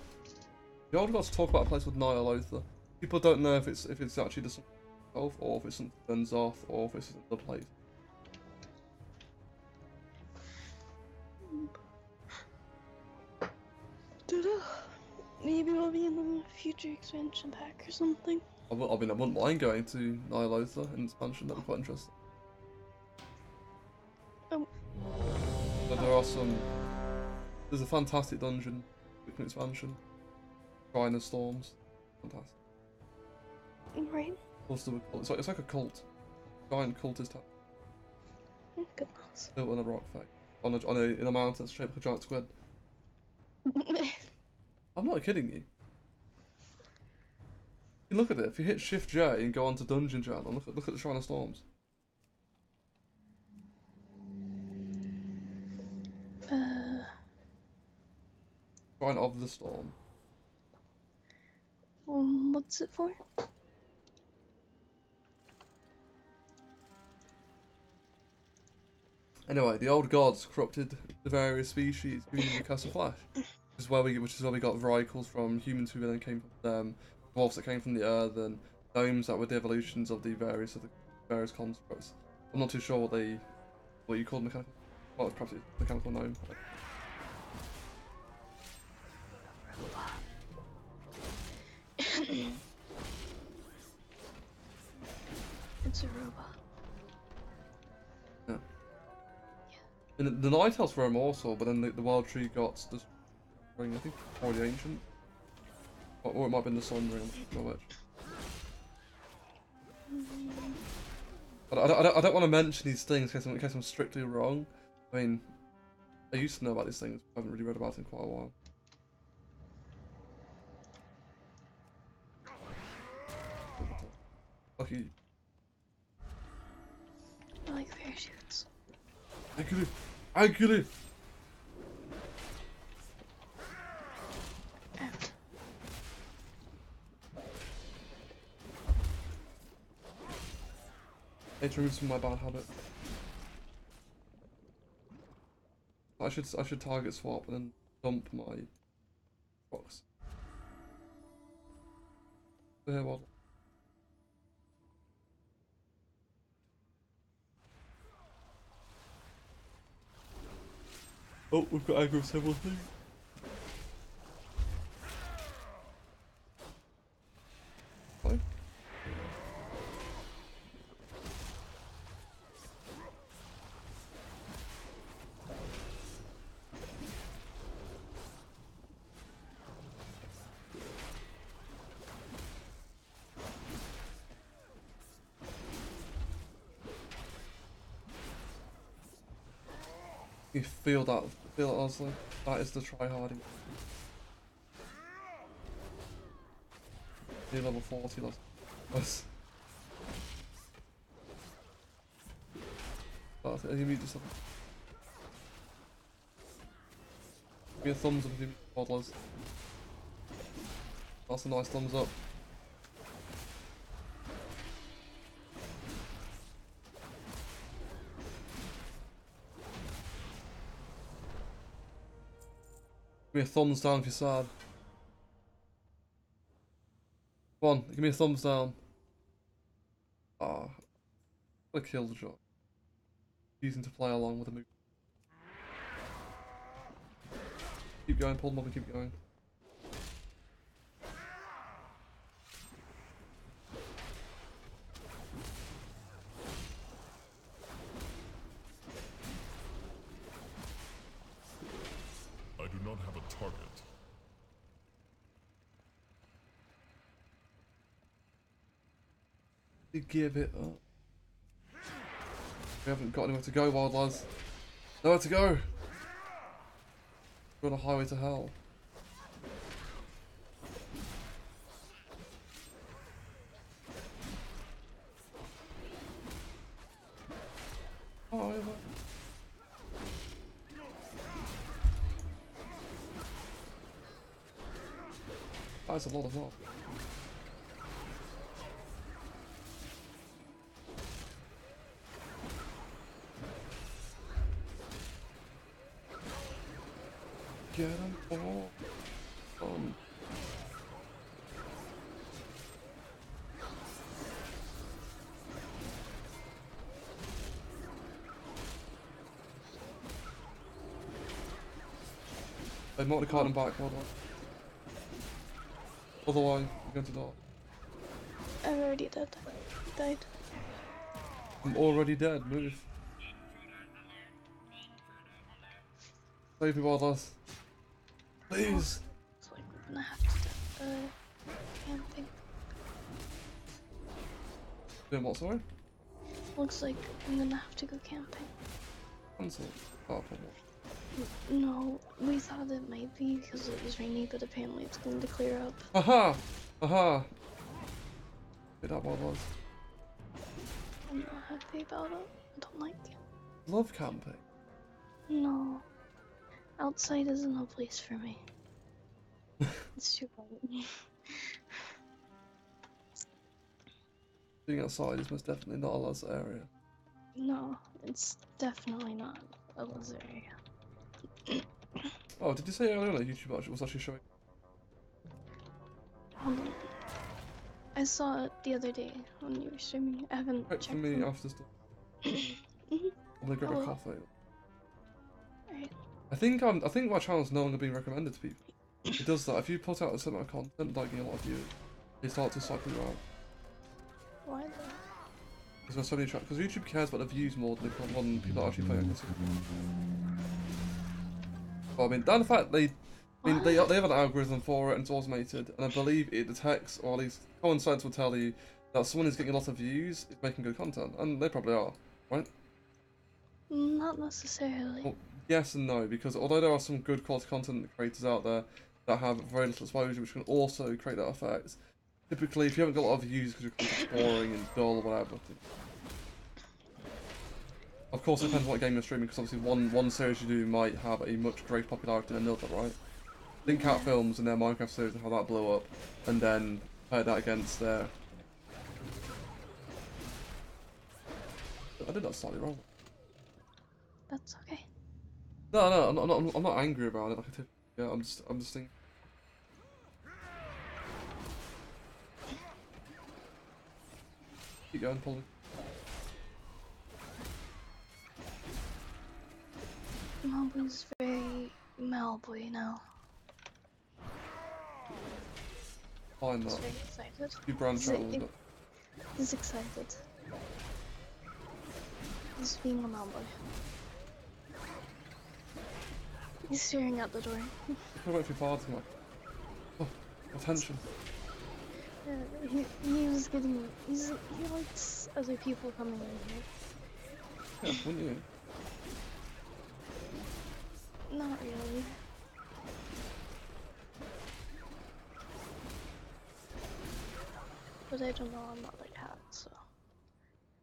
The old gods talk about a place called Nyalotha. People don't know if it's actually the sun itself, or if it's something that burns off, or if it's another place. Maybe we'll be in the future expansion pack or something. I wouldn't mind going to Nyalotha in expansion. That'd be quite interesting. Oh. But there's a fantastic dungeon in expansion. Shrine of Storms. Fantastic. Right. Also, it's like a cult. Giant cultist town. Oh, goodness. Built on a rock face. In a mountain shaped like a giant squid. I'm not kidding you. You look at it. If you hit Shift J and go onto Dungeon Channel, look at the Shrine of Storms. Shrine of the Storm. What's it for? Anyway, the old gods corrupted the various species, giving them a cast of flesh. Which is where we got varicals from, humans who then came from them, dwarfs that came from the earth, and gnomes that were the evolutions of the various constructs. I'm not too sure what you call mechanical. Well, perhaps it's mechanical gnome. It's a robot. Yeah. And the Night Elves were immortal, but then the Wild Tree got the ring, I think, or the Ancient. Or it might have been the Sun Ring, I'm not sure which. I don't want to mention these things in case I'm strictly wrong. I mean, I used to know about these things, but I haven't really read about it in quite a while. Lucky. I like parachutes. Agile! Out. I need to remove some of my bad habit. I should target swap and then dump my box. There, what? Oh, we've got aggro several things. Fine. You feel that honestly. That is the try-harding. Near level 40, that's... That's it, you mute yourself. Give me a thumbs up if you mute toddlers. That's a nice thumbs up. Give me a thumbs down if you're sad. Come on, give me a thumbs down. Ah, what a kill shot. Using to play along with the move. Keep going, pull them up and keep going. not have a target. You give it up. We haven't got anywhere to go, wild lads. Nowhere to go. We're on a highway to hell. Oh, that's a lot of love. Get them all. They might have caught him back, hold on. Otherwise, you're going to die. I'm already dead. Died. I'm already dead, move. Save me, wild lads. Please. It's like we're gonna have to camping. Doing what, sorry? Looks like I'm gonna have to go camping. Cancel. Oh, problem. No, we thought it might be because it was rainy, but apparently it's going to clear up. Aha! Aha! Did that wild lads. I'm not happy about it. I don't like it. Love camping. No. Outside isn't a place for me. It's too bright. Being outside is most definitely not a lad's area. No, it's definitely not a lizard area. Oh, did you say earlier that YouTube actually was actually showing? Hold on. I saw it the other day when you were streaming. I haven't Wait for checked me them. after stuff. Mhm. I'm gonna grab a Oh. coffee. Alright. I think my channel's no longer being recommended to people. It does that. If you put out a certain amount of content, like getting a lot of views, they start to cycle you out. Why though? Because there's so many because YouTube cares about the views more than people actually playing against it. But I mean, down the fact they have an algorithm for it and it's automated, and I believe it detects, or at least common sense will tell you that someone who's getting a lot of views is making good content, and they probably are, right? Not necessarily. Well, yes and no, because although there are some good quality content creators out there that have very little exposure, which can also create that effect, typically if you haven't got a lot of views because your content's boring and dull or whatever. Of course, it depends on what game you're streaming, because obviously one series you do might have a much greater popularity than another, right? Think Cat Films and their Minecraft series and how that blew up, and then compare that against their... I did that slightly wrong. That's okay. No, I'm not angry about it. Like a tip. Yeah, I'm just thinking. Keep going, Polly. Malibu's very Malibu now. Fine, He's that. very excited. You branch out a little bit. He's excited. He's being a Malibu. He's staring out the door. You can wait for your father to come back. Oh, attention. Yeah, he was getting. He likes other people coming in here. Yeah, wouldn't you? Not really. But I don't know, I'm not like cat, so.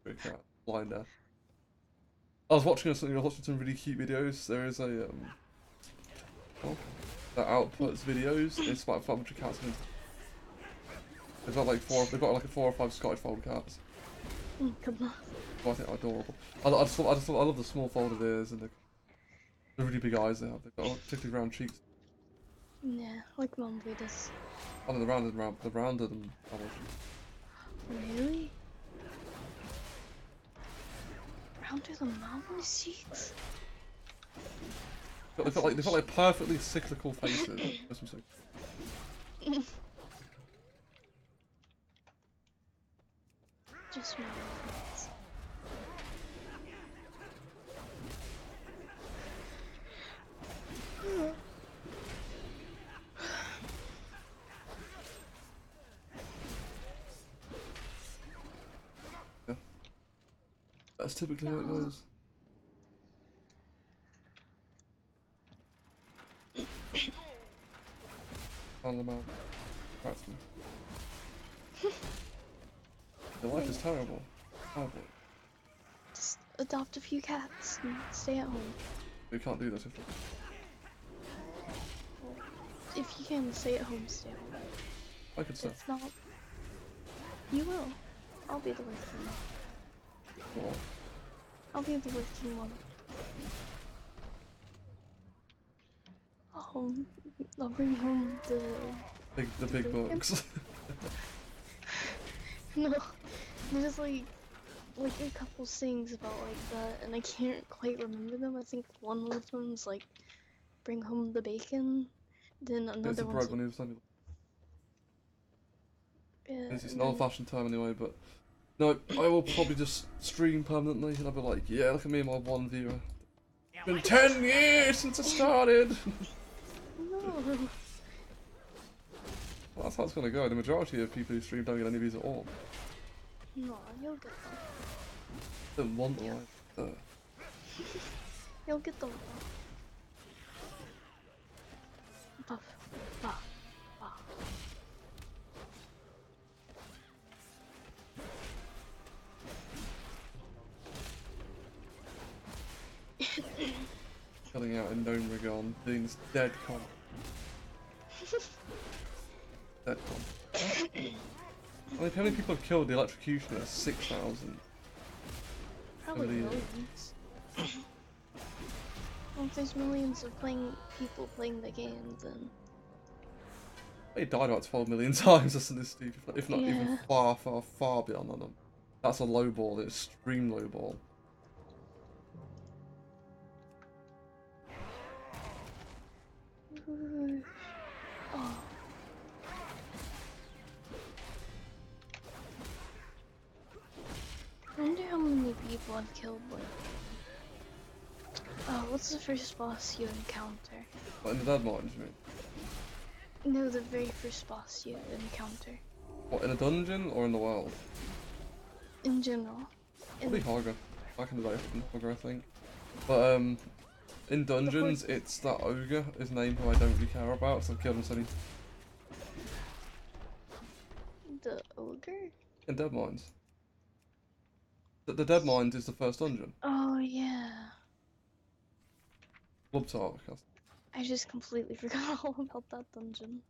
Great cat. Blind there. I was watching some really cute videos. There is a that outputs videos. It's about a bunch of cats. They've got like they've got like 4 or 5 Scottish fold cats. Come on. Oh, I think they're adorable. I love the small folded ears and the really big eyes they have. They've got particularly round cheeks. Yeah, like Malibu does. Oh, the rounded and round cheeks. Really? Rounder than Malibu's cheeks? They've got like perfectly cyclical faces. Just Malibu's. That's typically how it goes. On the mount. That's me. Your life is terrible. Horrible. Just adopt a few cats and stay at home. You can't do this If you can stay at home, stay at home. I could say. It's not. You will. I'll be the working one. What? I'll be the working one. I'll bring home the big bugs. No, there's like a couple things about like that, and I can't quite remember them. I think one of them's like bring home the bacon, then It's another a one's bread like, when yeah, it's and an old-fashioned term anyway, but no, I will probably just stream permanently, and I'll be like, yeah, look at me and my one viewer. It's been 10 years since I started. No. Well, that's how it's gonna go. The majority of people who stream don't get any views at all. No, you'll get them. Don't want the life. You'll get them. Buff. Buff. Buff. Killing out in Gnome Regon, doing this dead comp. Dead comp. Like, how many people have killed the electrocutioner? 6,000. Probably Somebody- millions. Well, if there's millions of people playing the game, then They died about 12 million times, that's this Steve, if not even Yeah. far, far, far beyond them. That's a low ball, an extreme low ball. oh. I wonder how many people I've killed. Like, what's the first boss you encounter? What, in the dead mines, you mean? No, the very first boss you encounter. What, in a dungeon or in the world? In general. Probably Haga. Back in the day, Haga, I think. But, in dungeons, it's that ogre, his name, who I don't really care about, so I've killed him so many. The ogre? In dead mines. The dead mines is the first dungeon. Oh yeah. Club Talk. I just completely forgot all about that dungeon.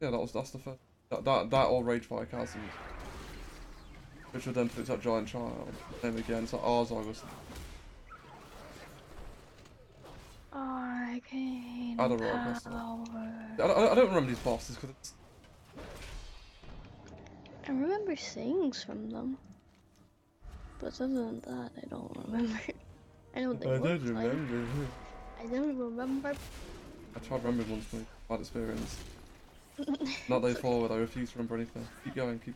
Yeah, that's the first. That or Ragefire Chasms. Which would then put that giant child. Then again, it's like Arzog or something. Arcane Adderall, that's the power. I don't remember these bosses because it's. I remember things from them. But other than that, I don't remember. I know what they look like. I don't remember. I tried remembering once, my bad experience. Not day forward, I refuse to remember anything. Keep going, keep.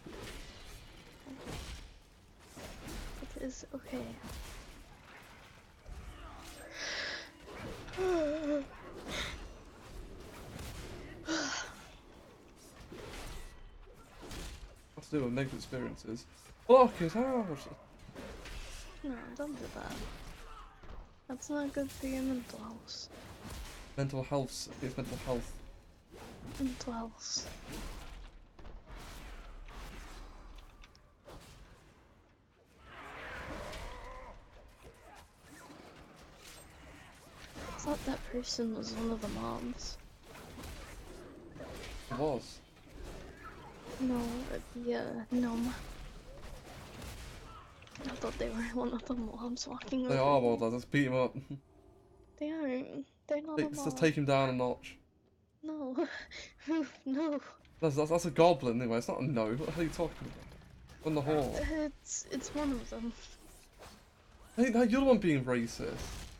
It is okay. What's to do with negative experiences? Block it out! No, don't do that. That's not good for your mental health. Mental health, it's mental health. Mental health. I thought that person was one of the mobs. It was. No, gnome. I thought they were one of the mobs walking They over. are well done, let's beat him up. They aren't. They're not a Let's mob. take him down a notch. No. No. That's a goblin anyway, it's not a no. What are you talking about? On the hall. It's one of them. Hey, you're the one being racist.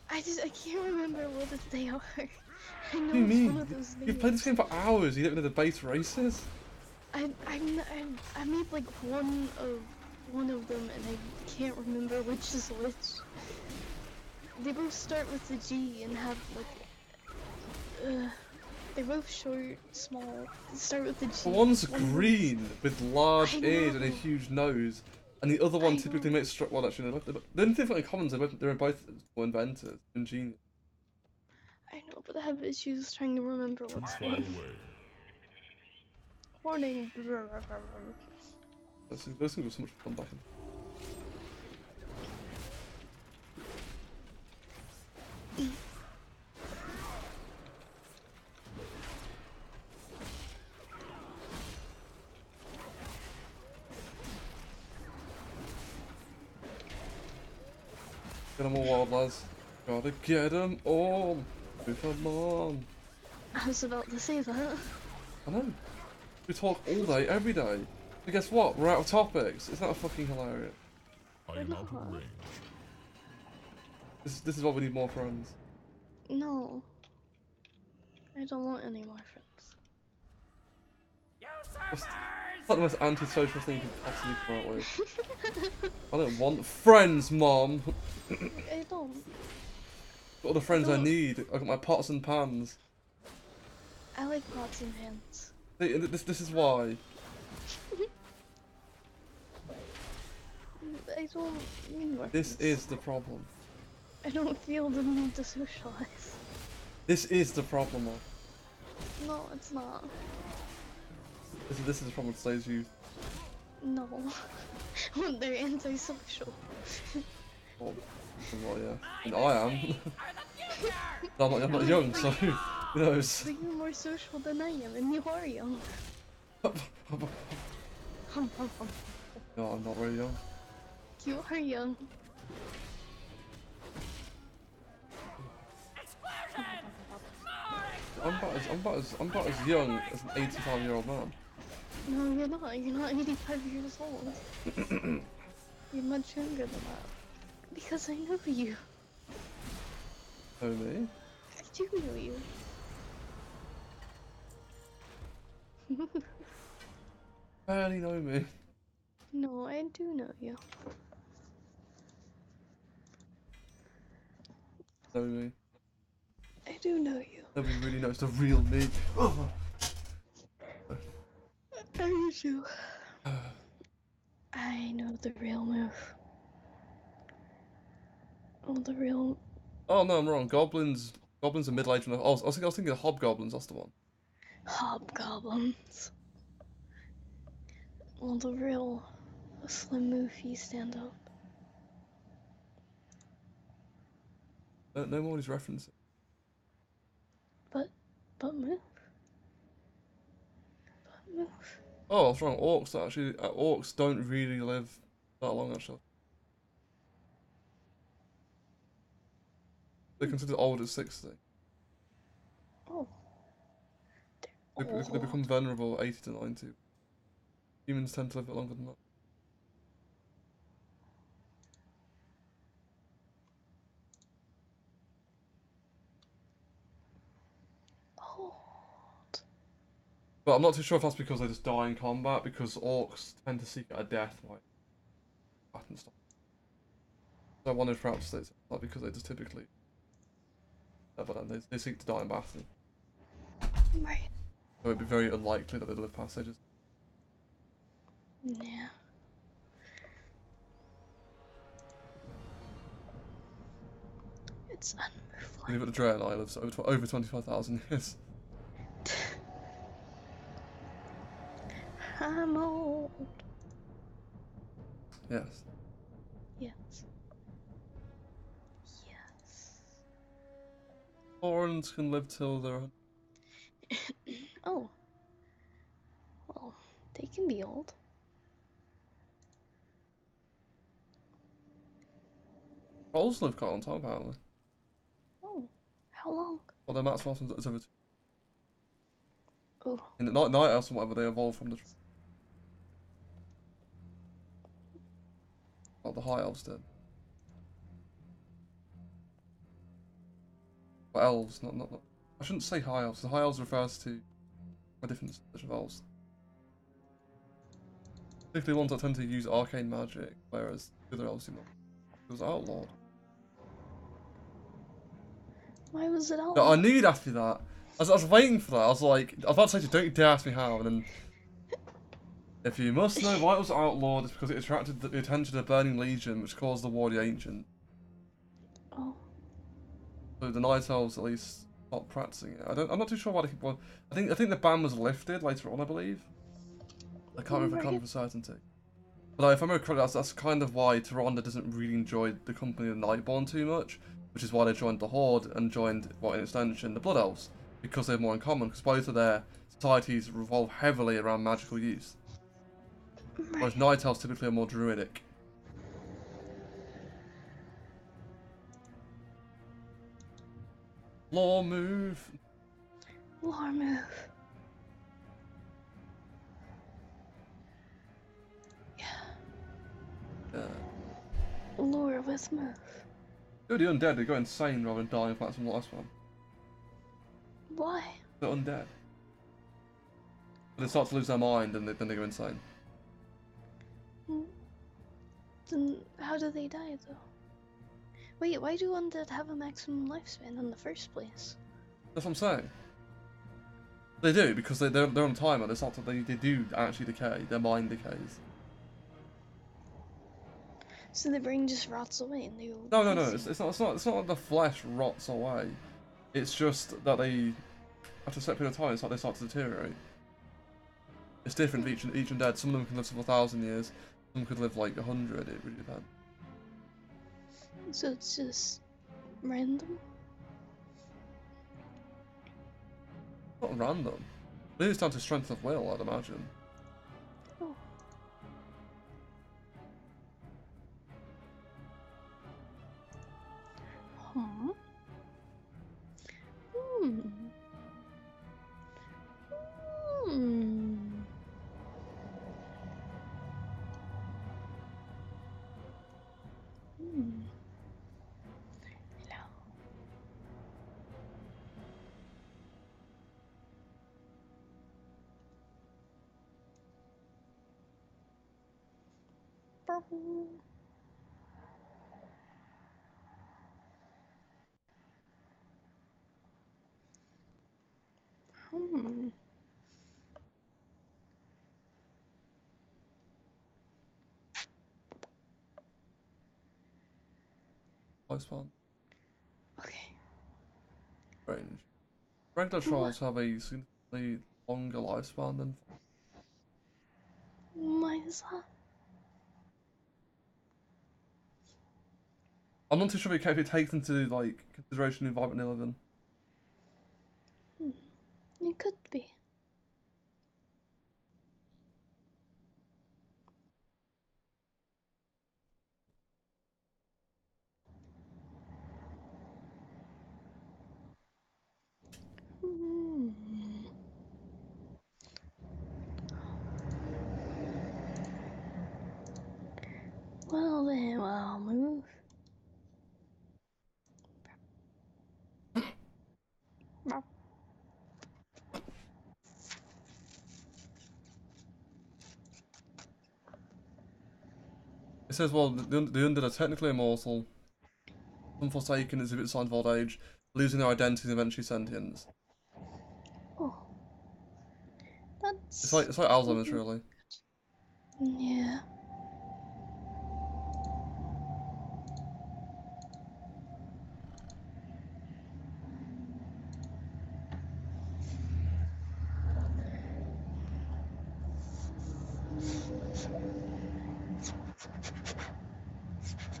I can't remember what they are. I know What do you it's mean? one of those names. You've played this game for hours, you don't know the base racist? I made like one of them and I can't remember which is which. They both start with the G and have like they're both short, small. They start with the G. One's green with large I ears and a know. huge nose, And the other one I typically know. makes well actually they're different in commons. They're both invented, ingenious. I know, but I have issues trying to remember Too what's far name. away. Warning. Those things were so much fun back in. Get them all, wild lads. Gotta get them all. With a mom. I was about to say that. I know. We talk all day, every day. But guess what? We're out of topics. Isn't that fucking hilarious? I am out of not. range. This is why we need more friends. No. I don't want any more friends. It's not the most antisocial thing you can possibly come out with. I don't want friends, Mom. I don't. What are the friends I don't. need? I got my pots and pans. I like pots and pans. See, this is why. I don't need more This friends. is the problem. I don't feel the need to socialize. This is the problem, Mom. No, it's not. This is the problem with today's youth. No. When they're antisocial. Well, yeah. And I am. I'm not young, so who knows? But you're more social than I am, and you are young. No, I'm not very young. You are young. I'm about as young as an 85-year-old man. No, you're not. You're not 85 years old. You're much younger than that. Because I know you. Know me? I do know you. Barely know me. No, I do know you. Know me. I do know you. Nobody really knows the real me. Oh. I do. I know the real move. Oh, the real Oh no, I'm wrong. Goblins are middle-aged. I was thinking of hobgoblins. That's the one. hobgoblins. Well, the real slim moofy stand up. No more of these references. But move. But move. Oh, I was wrong. Orcs don't really live that long actually. They're considered old at 60. Oh. They become venerable at 80 to 90. Humans tend to live a bit longer than that. Old. But I'm not too sure if that's because they just die in combat, because orcs tend to seek out death, like, and stuff. So I wondered perhaps it's not because they just typically... but they seek to die in battle. Right. So it'd be very unlikely that they'd live past ages. Yeah. It's unmovable. Leave it to Dre and I live over 25,000 years. I'm old. Yes. Yes. Yes. Foreigners can live till they're... Oh. Well, they can be old. Trolls live quite a long time, apparently. Oh. How long? Well, their maximum lifespan is over... Oh. In the night elves and whatever, they evolve from the... Well, the high elves did. Well, elves, not... I shouldn't say high elves. The high elves refers to a different stage of elves. Particularly ones that tend to use arcane magic, whereas the other elves do not. It was outlawed. Why was it outlawed? No, I knew you'd ask me that. I was waiting for that. I was like, I was about to say to you, don't you dare ask me how, and then If you must know why it was outlawed, it's because it attracted the attention of the Burning Legion, which caused the war of the Ancient. Oh. So the Night Elves at least stopped practicing it. I'm not too sure why they keep. Well, I think the ban was lifted later on, I believe. I can't remember for certainty. But if I remember correctly, that's kind of why Tyrande doesn't really enjoy the company of Nightborn too much, which is why they joined the Horde and joined, well, in extension, the Blood Elves, because they have more in common, because both of their societies revolve heavily around magical use. Whereas Night Elves typically are more druidic. Law move! Lore move. Yeah. Lore with move. Dude, the undead, they go insane rather than dying like some last one. Why? They're undead. But they start to lose their mind and then they go insane. Then how do they die though? Wait, why do undead have a maximum lifespan in the first place? That's what I'm saying. They do, because they're on a timer. They do actually decay. Their mind decays. So the brain just rots away and they go No. crazy. It's not like the flesh rots away. It's just that they, after a certain period of time, it's like they start to deteriorate. It's different for each undead. Some of them can live for 1,000 years. Some could live like 100. It really depends. So it's just random? Not random. I think it's down to strength of will, I'd imagine. Oh. Huh? Hmm. Hmm. Hmm. Hello. Purple. Hmm. Lifespan. Okay. Range. Regular trolls have a significantly longer lifespan than. Why is that? I'm not too sure if it takes into like consideration the environment they live in. It could be. Hmm. Well then, I'll move. It says, well, the undead are technically immortal. Some forsaken exhibit signs of old age, losing their identity and eventually sentience. Oh. That's... It's like Alzheimer's, really. Yeah.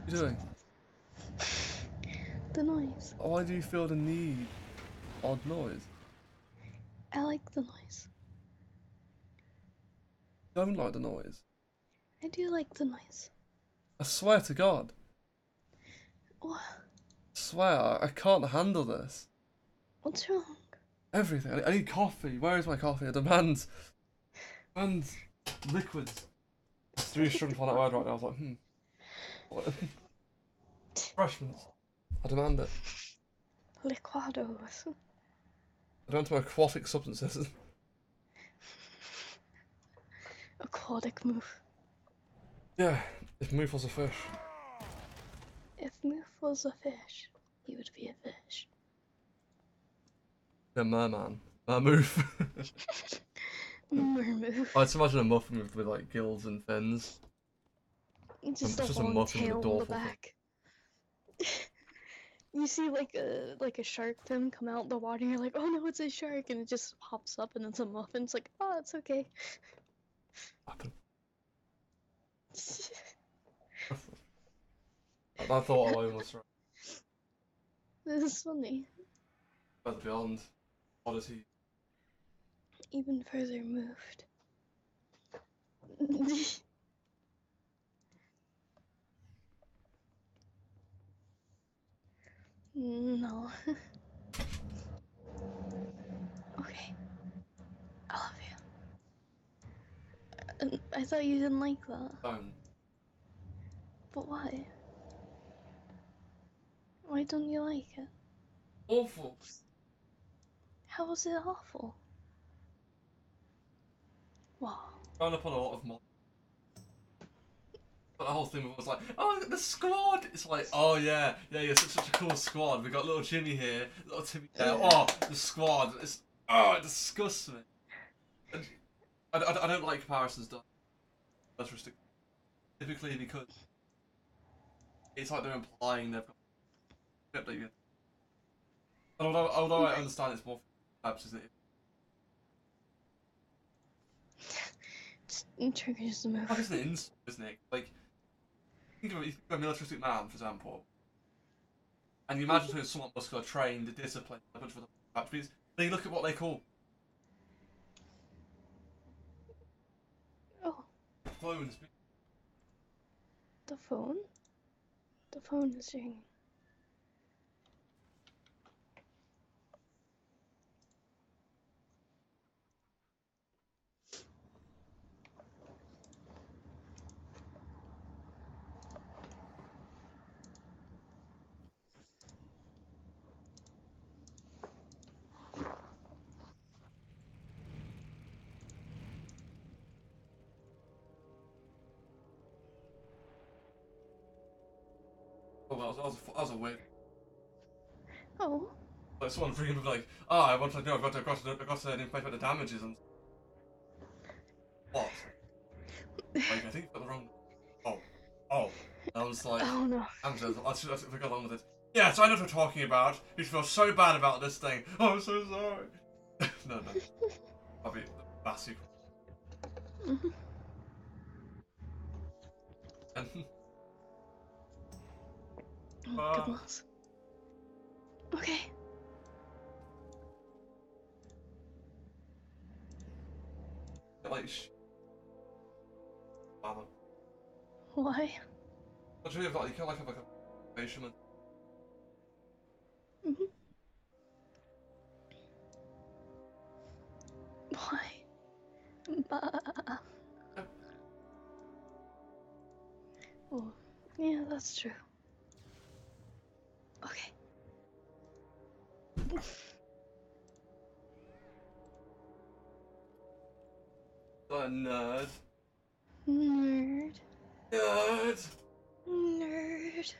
What are you doing? The noise. Why do you feel the need? Odd noise. I like the noise. Don't like the noise. I do like the noise. I swear to God. What? I swear, I can't handle this. What's wrong? Everything. I need coffee. Where is my coffee? I demand liquids. It's really struggling for that word right now. I was like, What? Refreshments. I demand it. Liquados. I demand my aquatic substances. Aquatic Moof. Yeah, if Moof was a fish. If Moof was a fish, he would be a fish. Yeah, merman. Moof. Mermoof. I just imagine a muffin with like gills and fins. Just It's a just a long muffin with a tail in the dorsal fin. back. You see like a shark fin come out the water and you're like, oh no, it's a shark, and it just pops up and it's a muffin. It's like, oh, it's okay. Happen. That thought alone was right. This is funny. Further beyond oddity. Even further moved. No. Okay. I love you. I thought you didn't like that. Don't. But why? Why don't you like it? Awful. How was it awful? Wow. Grown up on a lot of mod. But the whole thing was like, oh, the squad! It's like, oh yeah, you're such a cool squad. We got little Jimmy here, little Timmy there. Oh, the squad. It disgusts me. And I don't like comparisons done. That's restricted. Typically because it's like they're implying they've got. And although I understand it's more for purposes that Just triggers the move. like it's an insult, isn't it? Like you think of a militaristic man, for example, and you imagine something somewhat muscular, trained, disciplined, a bunch of other attributes. Then you look at what they call Oh, phones. the phone? The phone is ringing. Oh, that was a weird. Oh. Like someone ringing me like, oh, I want to know, I've got an information about the damages and what? Like I think I got the wrong. Oh. And I was like, Oh no. I should go along with it. Yes, I know what we're talking about. You feel so bad about this thing. Oh, I'm so sorry. No. I'll be massive. And Oh, goodness. Okay. like, Why? What do you have? Like, you can't like have like a conversation with. Why? Bah. Oh, yeah, that's true. Okay. Nerd. Nerd. Nerd. Nerd.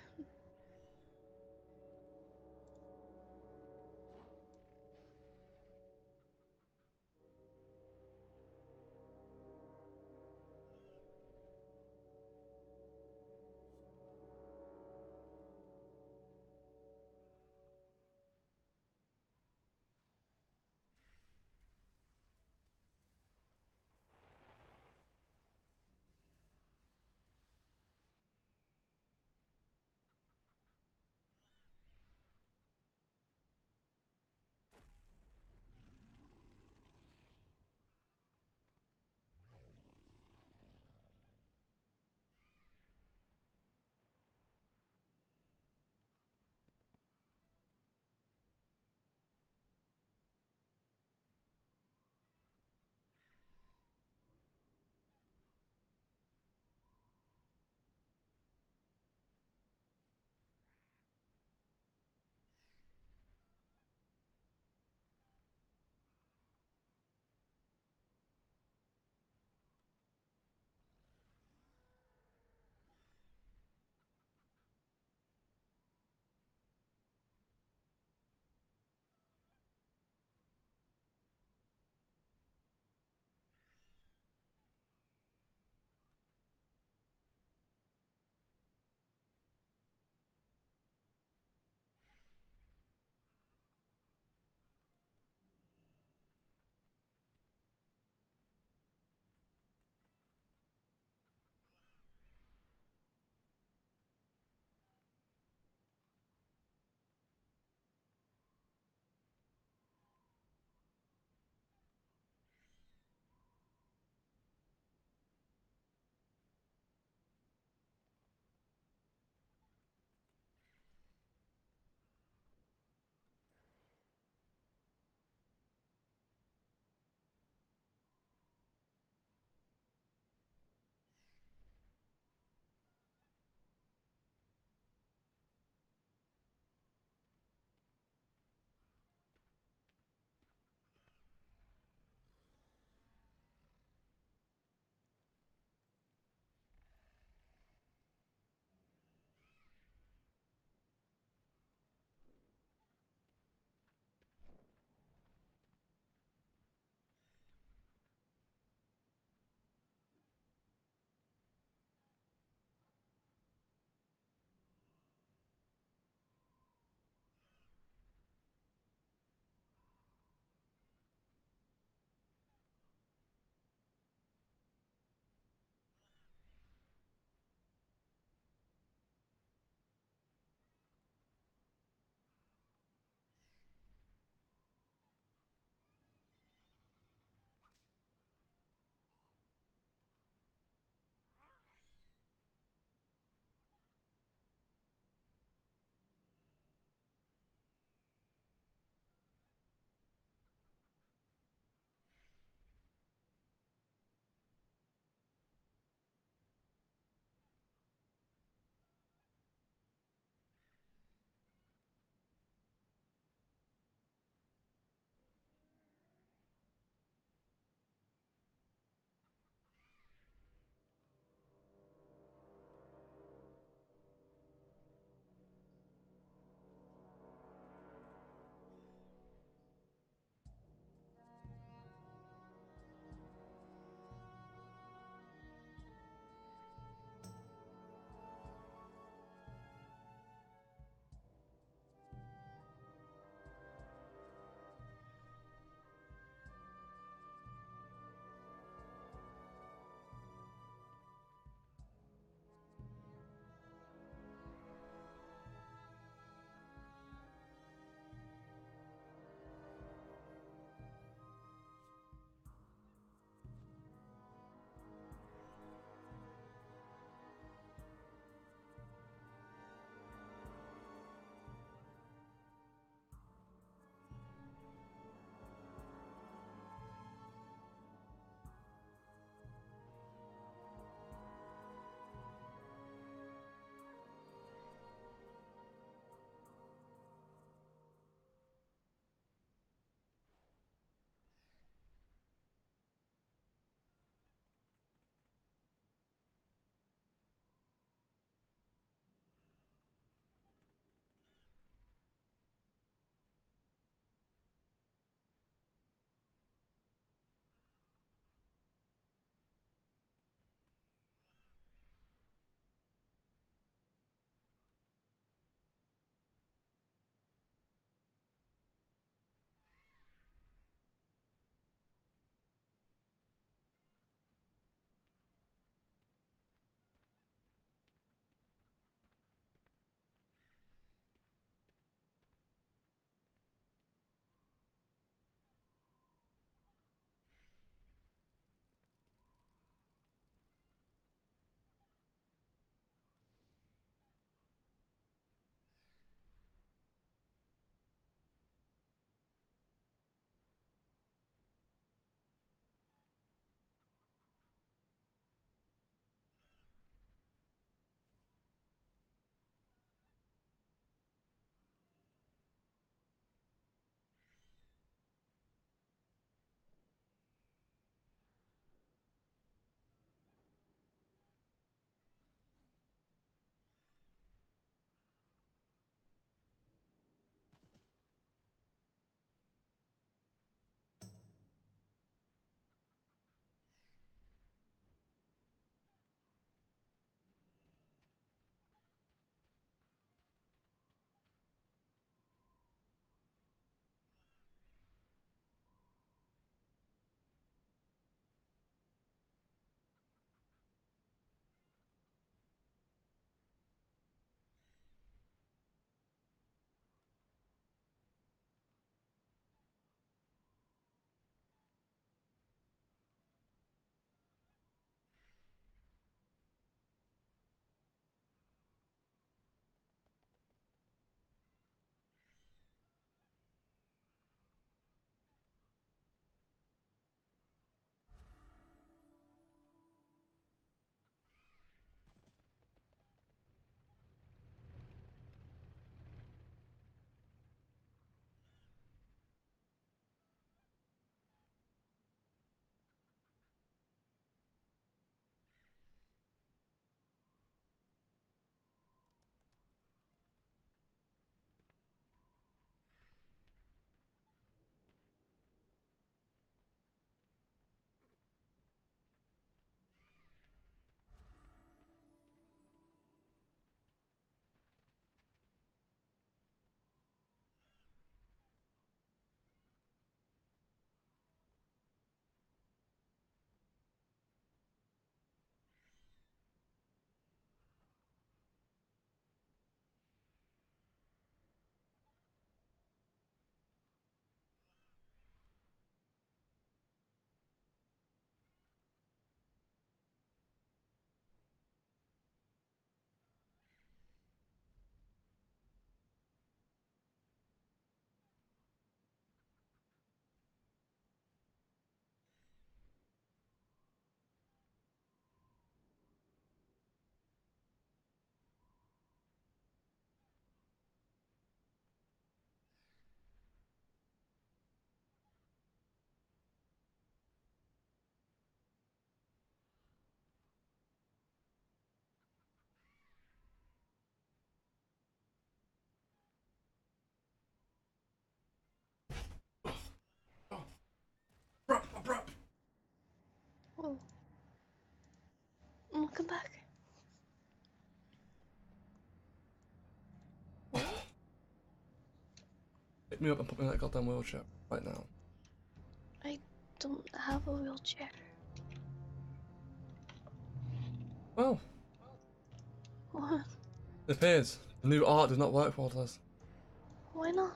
come back. Pick me up and put me in that goddamn wheelchair right now. I don't have a wheelchair. Well, What? it appears the new art did not work for us. Why not?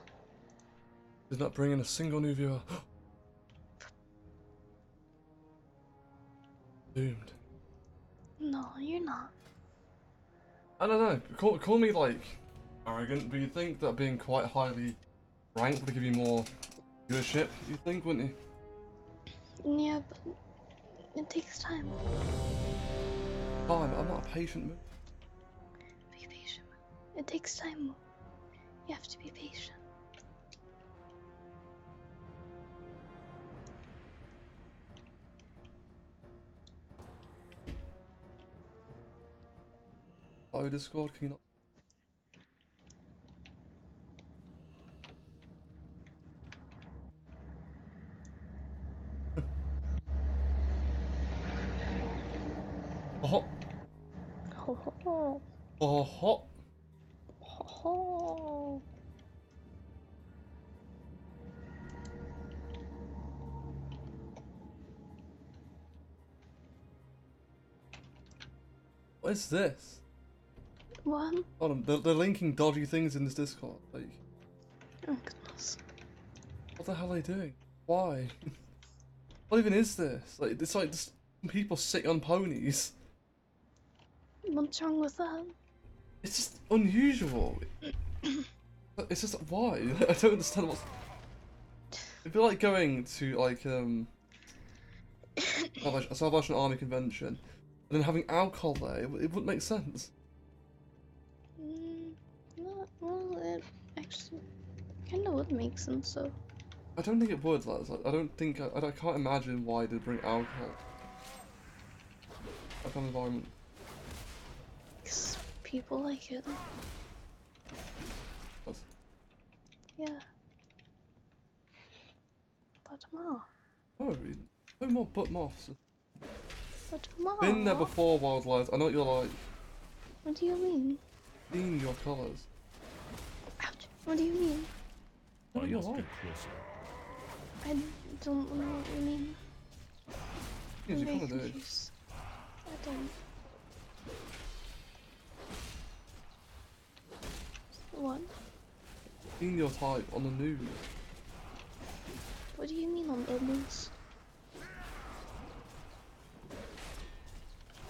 Did not bring in a single new viewer. Doomed. No, you're not. I don't know. Call me like arrogant, but you think that being quite highly ranked would give you more viewership? You think, wouldn't you? Yeah, but it takes time. Oh, I'm not a patient man. Be patient. It takes time. You have to be patient. Oh, Discord, can you not? Oh, Ho ho ho. oh, hot. Ho ho. What is this? What? Hold on, they're linking dodgy things in this Discord. Like, Oh goodness. what the hell are they doing? Why? What even is this? Like, it's like just people sitting on ponies. What's wrong with that? It's just unusual. It's just why? I don't understand what's. It'd be like going to like a Salvation Army convention and then having alcohol there. It wouldn't make sense. Not well. It actually kind of would make sense. So I don't think it would. Like, I don't think I can't imagine why they'd bring alcohol. That kind of environment. 'cause people like it. That's- Yeah. But ma. Oh, no more butt moths. But ma. Been there before, wildlife. I know what you're like. What do you mean? Seen your colours. Ouch. What do you mean? I know I what you're must like. get closer. I don't know what you mean. Yes, I'm you very kind of do. confused. I don't. What? Seen your type on the news. What do you mean on the news?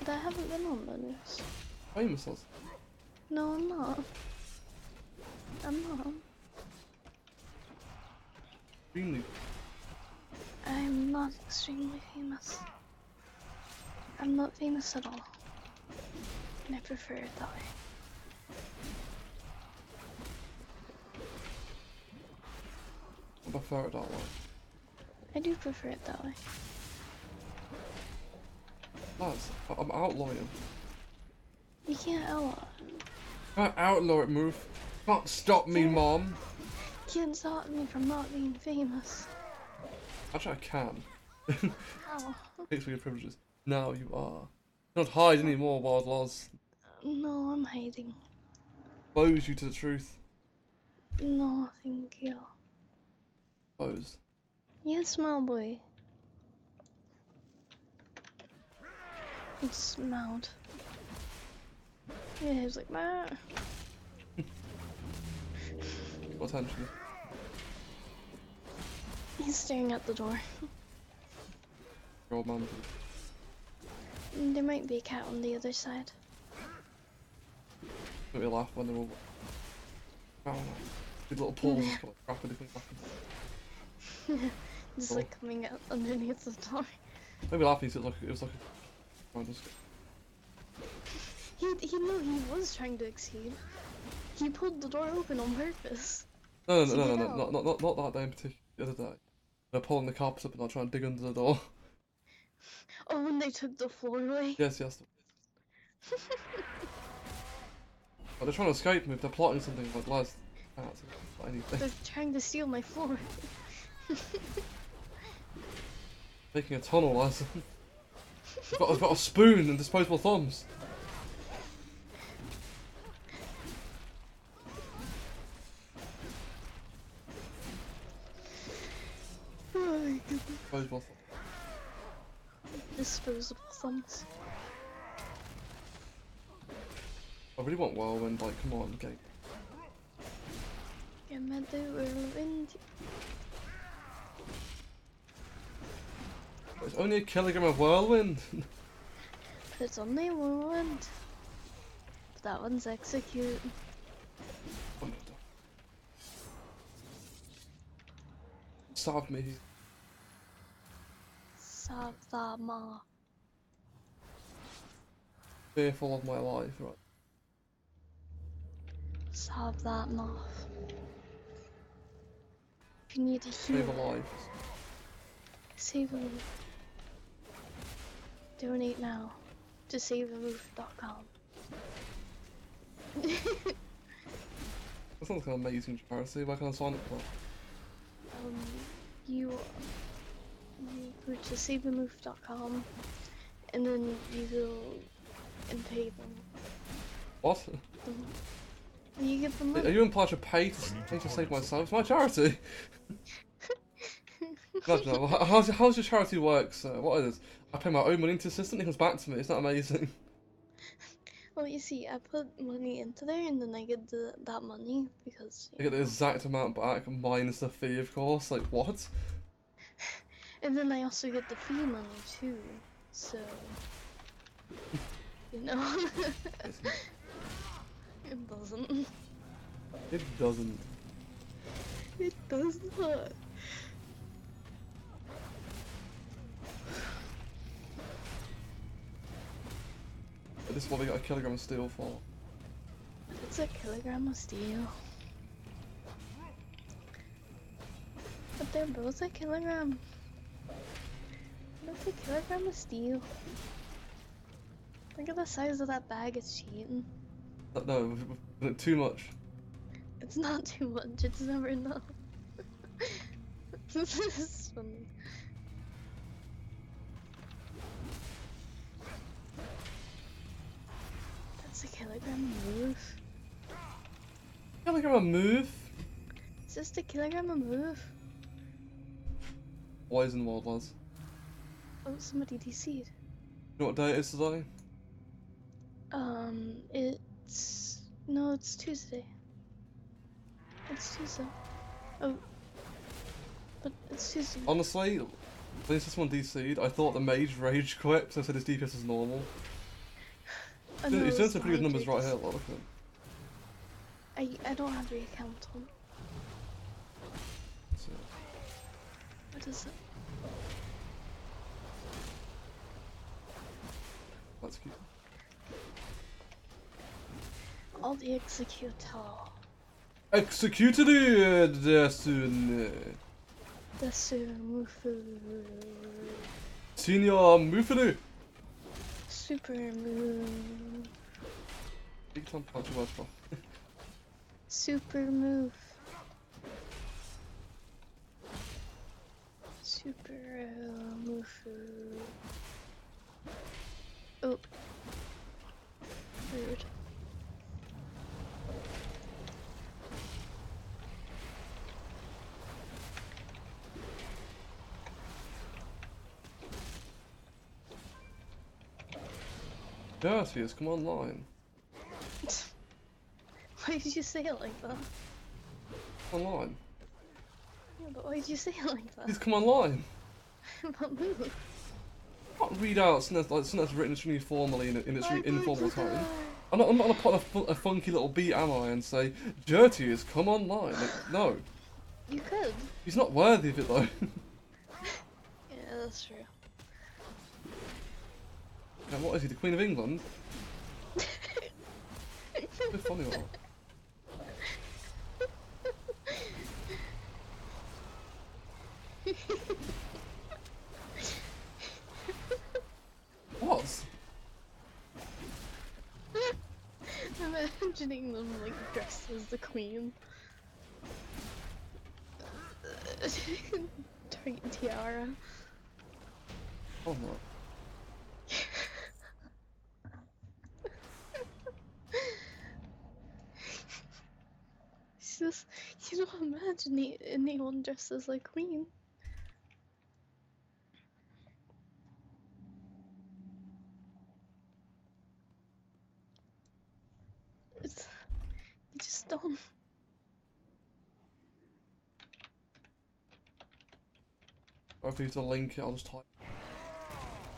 But I haven't been on the news. Famous as. No, I'm not. I'm not. Extremely. I'm not extremely famous. I'm not famous at all. And I prefer it that way. I prefer it that way. I do prefer it that way. Lads, I'm outlawing. You can't outlaw. Can't outlaw it, Moof. Can't stop me, Yeah. Mom. Can't stop me from not being famous. Actually, I can. How? Thanks for your privileges. Now you are. Don't hide anymore, Wild Laws. No, I'm hiding. Expose you to the truth. No, thank you. Expose. Yes, small boy. He smelled. Yeah, he was like, bah. Got attention. He's staring at the door. Your old man. There might be a cat on the other side. Make me laugh when they're all. Oh, these little paws just got rapidly laughing. Just Oh. like coming out underneath the door. Made me laugh because it was like a. Oh, just. He knew he was trying to escape. He pulled the door open on purpose. No, To no, no, get no, no, out. not that day in particular. The other day. They're pulling the carpet up and they're trying to dig under the door. Oh, when they took the floor away. Yes. But they're trying to escape me if they're plotting something like last. Not anything. They're trying to steal my floor. Making a tunnel, lads. I've got a spoon and disposable thumbs. Oh my goodness. Disposable thumbs. Disposable thumbs. I really want Whirlwind, like, come on, game. Yeah, man, they were in. It's only a kilogram of Whirlwind. It's only one. But that one's execute. Stab me. Sab that ma. Fearful of my life, right? Sab that ma. If you need a Save a heal, life. save a move. Donate now to saveamove.com. That sounds like an amazing charity. Where can I sign up for? You go to saveamove.com and then you go and pay them. What? And you give them Are money. you implying to pay to save myself? It's my charity. Imagine that. How's your charity work, sir? What is it? I pay my own money into the system and it comes back to me. It's not amazing. Well, you see, I put money into there and then I get that money because. I get the exact amount back minus the fee, of course. Like, what? And then I also get the fee money too. So. You know? It doesn't. It doesn't. It does not. This is what we got a kilogram of steel for. It's a kilogram of steel. But they're both a kilogram. That's a kilogram of steel. Look at the size of that bag, it's cheating. No, too much. It's not too much, it's never enough. This is funny. That's a kilogram of Moof. Kilogram of Moof? It's just a kilogram of Moof. Wise in the world, lads. Oh, somebody DC'd. You know what day it is today? No, it's Tuesday. It's Tuesday. Oh. But it's Tuesday. Honestly, when this one DC'd, I thought the mage rage quit, so I said his DPS is normal. He's doing some pretty good numbers right here, look at him. I don't have the account on. So, What is it? that's cute. All the executor. Executed it soon. That's Moofu. Senior Mufuru. Super move. Big time punch words for. Super move. Super Moofu. Oh. Rude. Dirtiest, come online. Why did you say it like that? Online. Yeah, but why did you say it like that? Please come online. About move. I can't read out something that's written extremely formally in its informal tone. I'm not gonna put a funky little beat, am I, and say, Dirtiest, come online. Like, no. You could. He's not worthy of it though. Yeah, that's true. Now, what is he, the Queen of England? So funny, what? What? I'm imagining them like dressed as the queen. Tiara. Oh no. imagine anyone dressed as like Queen. It's, you just don't. Or if you need to link it, I'll just type.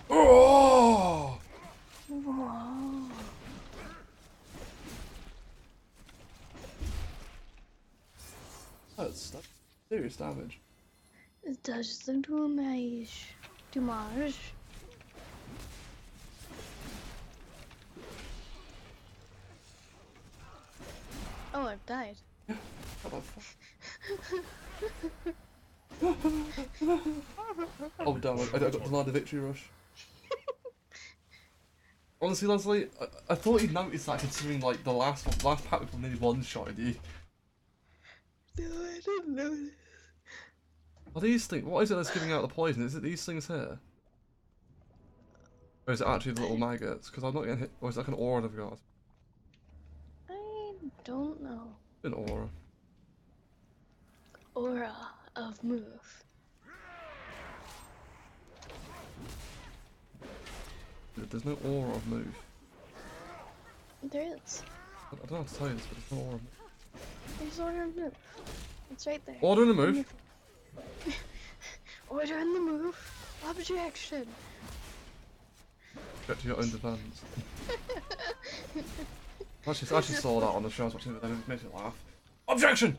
Oh! Whoa. That's serious damage. It does the damage. Damage. Oh, I've died. What the fuck? Oh damn, I got denied the victory rush. Honestly, Leslie, I thought you'd notice that considering like the last pack we nearly one-shotted you. No, I didn't notice. Are these things? What is it that's giving out the poison? Is it these things here? Or is it actually the little maggots? Because I'm not getting hit. Or is it like an aura I've got? I don't know. An aura. Aura of Moof. There's no aura of move. There is. I don't know how to tell you this, but there's no aura. There's Order of Moof. It's right there. Order in the move. Order in the move. Objection. Get to your own defense. I actually saw that on the show I was watching, but then it made me laugh. Objection!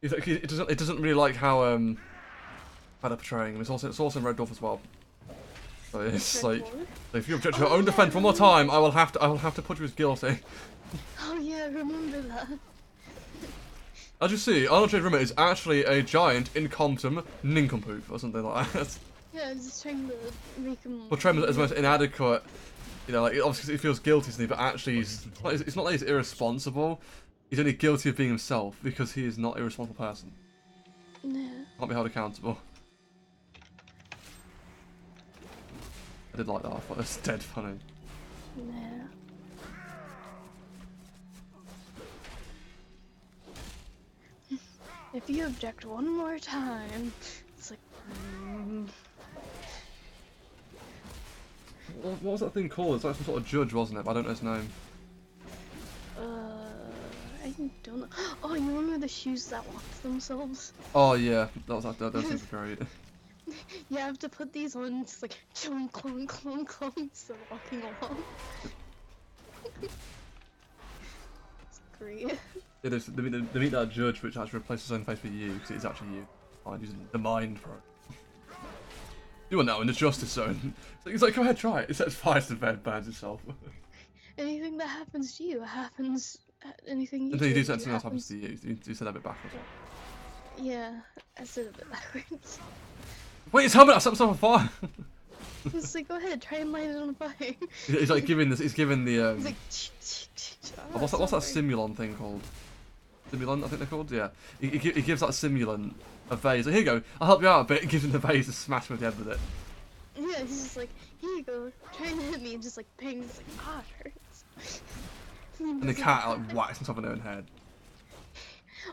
It doesn't really like how they're portraying him. It's also in Red Dwarf as well. So it's like, if you object to your own defense one more time, I will have to put you as guilty. Oh yeah, I remember that. As you see, Arnold J. Rimmer is actually a giant, incompetent nincompoop or something like that. Yeah, I was just trying to make him. Portray him as the most inadequate. You know, like obviously he feels guilty, isn't he? But actually, it's not like he's irresponsible. He's only guilty of being himself because he is not an irresponsible person. Yeah. Can't be held accountable. I did like that. I thought it was dead funny. Yeah. If you object one more time, it's like. What was that thing called? It's like some sort of judge, wasn't it? But I don't know his name. I don't know. Oh, you remember the shoes that walked themselves? Oh yeah, those things are great. You have to put these on, it's like clunk, clunk, clunk, clunk, so walking along. It's great. It is. They meet that judge, which actually replaces his own face with you, because it is actually you. I'm using the mind for it. You are now in the justice zone. He's like, go ahead, try it. It sets fire to the bed, burns itself. Anything that happens to you happens. Anything you Until you do do something else happens to you. You said that a bit backwards. Yeah, I said it a bit backwards. Wait, it's helmet! I set myself on fire! It's like, go ahead, try and light it on fire. He's like giving this. He's giving the. He's like, Oh, what's that simulant thing called? Simulant, I think they're called. Yeah. He gives that simulant a vase. Like, here you go. I'll help you out a bit. He gives him the vase to smash him with the head with it. Yeah, he's just like, here you go. Try and hit me, and just like pings. Like, ah, it hurts. And the cat like whacks on top of her own head.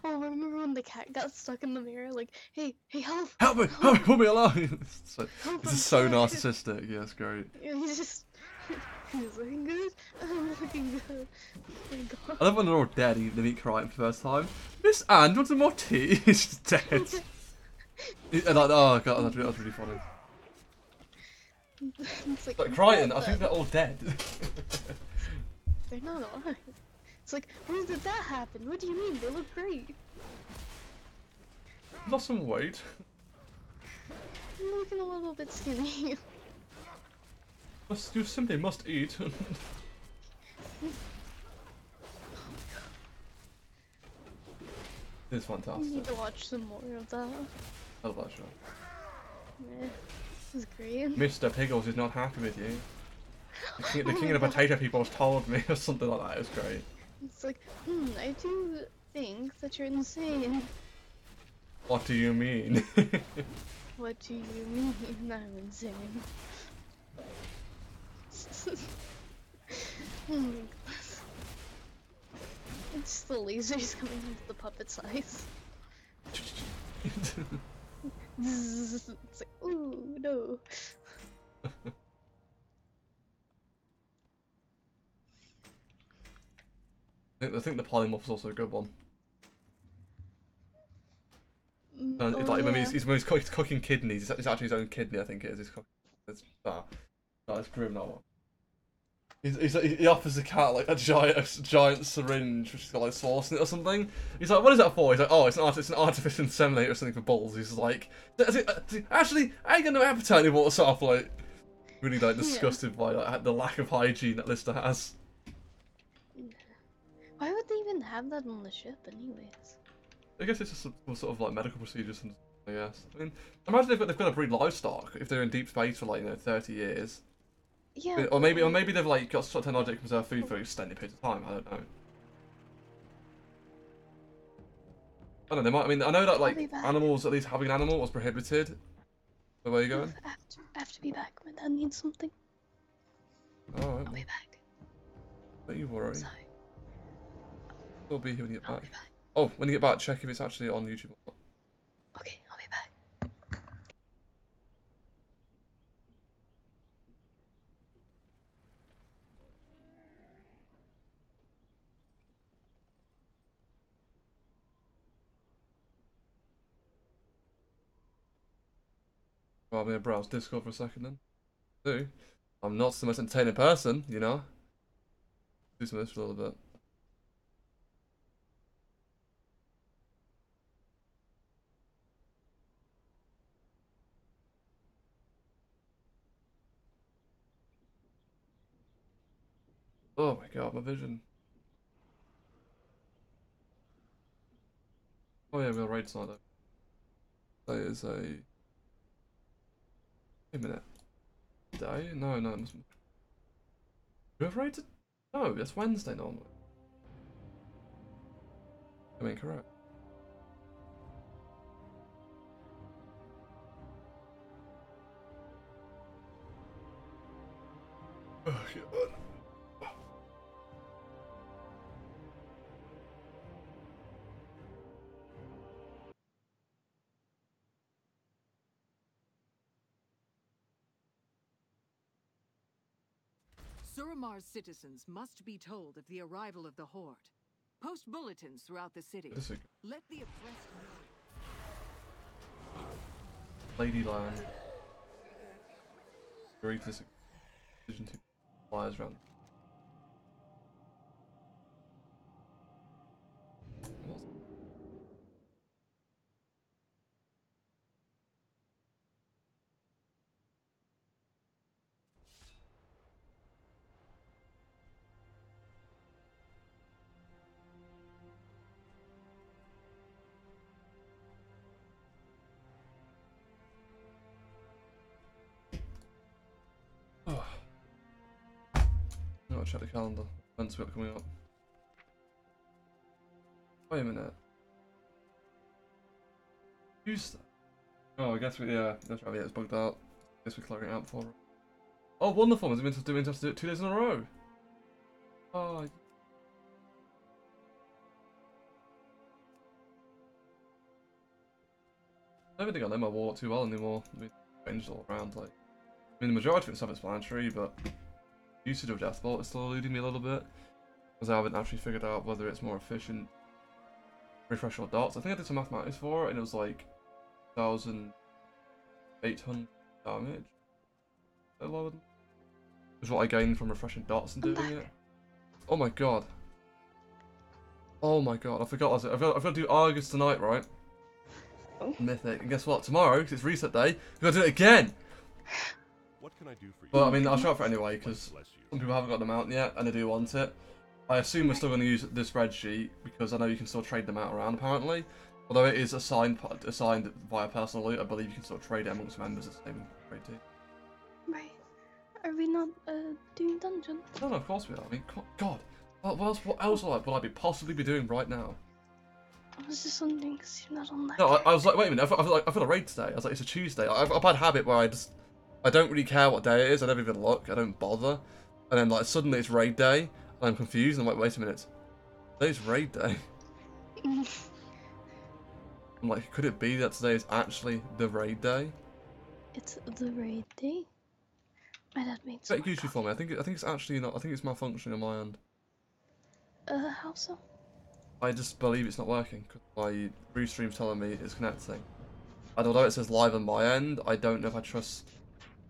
Oh, remember when the cat got stuck in the mirror? Like, hey, help! Help me! Help me! Pull me alive! Help, This I'm is so stuck. narcissistic. Yeah, it's great. Yeah, he's looking good. I'm looking good. Oh my god. I love when they're all dead and they meet Crichton for the first time. Miss Anne, do you want some more tea? He's just dead. And like, oh god, that was really funny. It's like, But Crichton, I think they're all dead. they're not alive. It's like, when did that happen? What do you mean? They look great. Lost some weight. I'm looking a little bit skinny. You simply must eat. It's I fantastic. need to watch some more of that. I love that show. Yeah, this is great. Mr. Piggles is not happy with you. The king of the potato people has told me, or something like that. It's great. It's like, I do think that you're insane. What do you mean? What do you mean I'm insane? Oh my god. It's the lasers coming into the puppet's eyes. It's like, ooh, no. I think the polymorph is also a good one. And Oh, it's like maybe yeah. he's cooking kidneys. It's actually his own kidney, I think it is. He's cooking. It's grim, that one. He offers the cat like a giant syringe which has got like sauce in it or something. He's like, "What is that for?" He's like, "Oh, it's an artificial inseminator or something for bulls." He's like, "Actually, I ain't got no appetite anymore." Sort of like really like disgusted by like the lack of hygiene that Lister has. Why would they even have that on the ship, anyways? I guess it's just some sort of like medical procedures and I guess. I mean, imagine if they've got to breed livestock if they're in deep space for like 30 years. Yeah. Or maybe they've like got sort of technology that can preserve food for extended periods of time. I don't know. I don't know. They might. I mean, I know that like animals, at least having an animal, was prohibited. So where are you going? I have to be back. My dad needs something. All right. I'll be back. Don't you worry. Sorry. We'll be here when you get I'll back. be back. Oh, when you get back, check if it's actually on YouTube or not. Okay, I'll be back. Well, I'm gonna browse Discord for a second then. Do. I'm not the most entertaining person, you know. Do some of this for a little bit. Oh my god, my vision. Oh yeah, we'll raid tonight though. That is a... Wait a minute. Day? No, it must be... Do we have raided? No, it's Wednesday normally. I mean, correct. Oh, God. Suramar's citizens must be told of the arrival of the Horde. Post bulletins throughout the city. Let the oppressed know. Ladyland. Agreed to this decision to flyers around. What? Oh. I'll check the calendar. Events we got coming up. Wait a minute. Tuesday. Oh, I guess yeah, that's right. Yeah, it's bugged out. I guess we're clearing it out for. Oh, wonderful! We're meant to do it 2 days in a row. Oh. I don't think I know my warlock too well anymore. I mean, changed all around. Like, I mean, the majority of it's self-explanatory, but usage of Deathbolt is still eluding me a little bit because I haven't actually figured out whether it's more efficient. Refresh or dots. I think I did some mathematics for it, and it was like 1,800 damage. Lower than is what I gained from refreshing dots and doing it. Oh my god. Oh my god, I forgot. I've got to do Argus tonight, right? Oh. Mythic. And guess what? Tomorrow, because it's reset day, we've got to do it again! What can I do for you? But I mean, I'll show up for it anyway, because Bless you. some people haven't got them out yet, and they do want it. I assume we're still going to use this spreadsheet, because I know you can still trade them out around, apparently. Although it is assigned via personal loot, I believe you can still trade it amongst members at the same trade team. Right. Are we not doing dungeons? No, of course we are. I mean, God. What else will I possibly be doing right now? I was just wondering because you're not on that. No, I was like, wait a minute, I feel a raid today. I was like, it's a Tuesday. I've a bad habit where I don't really care what day it is. I never even look. I don't bother. And then like suddenly it's raid day, and I'm confused. And I'm like, wait a minute, today's raid day. I'm like, could it be that today is actually the raid day? It's the raid day. My dad made Check some YouTube for me. I think it's actually not. I think it's malfunctioning on my end. How so? I just believe it's not working because my restream's telling me it's connecting. And although it says live on my end, I don't know if I trust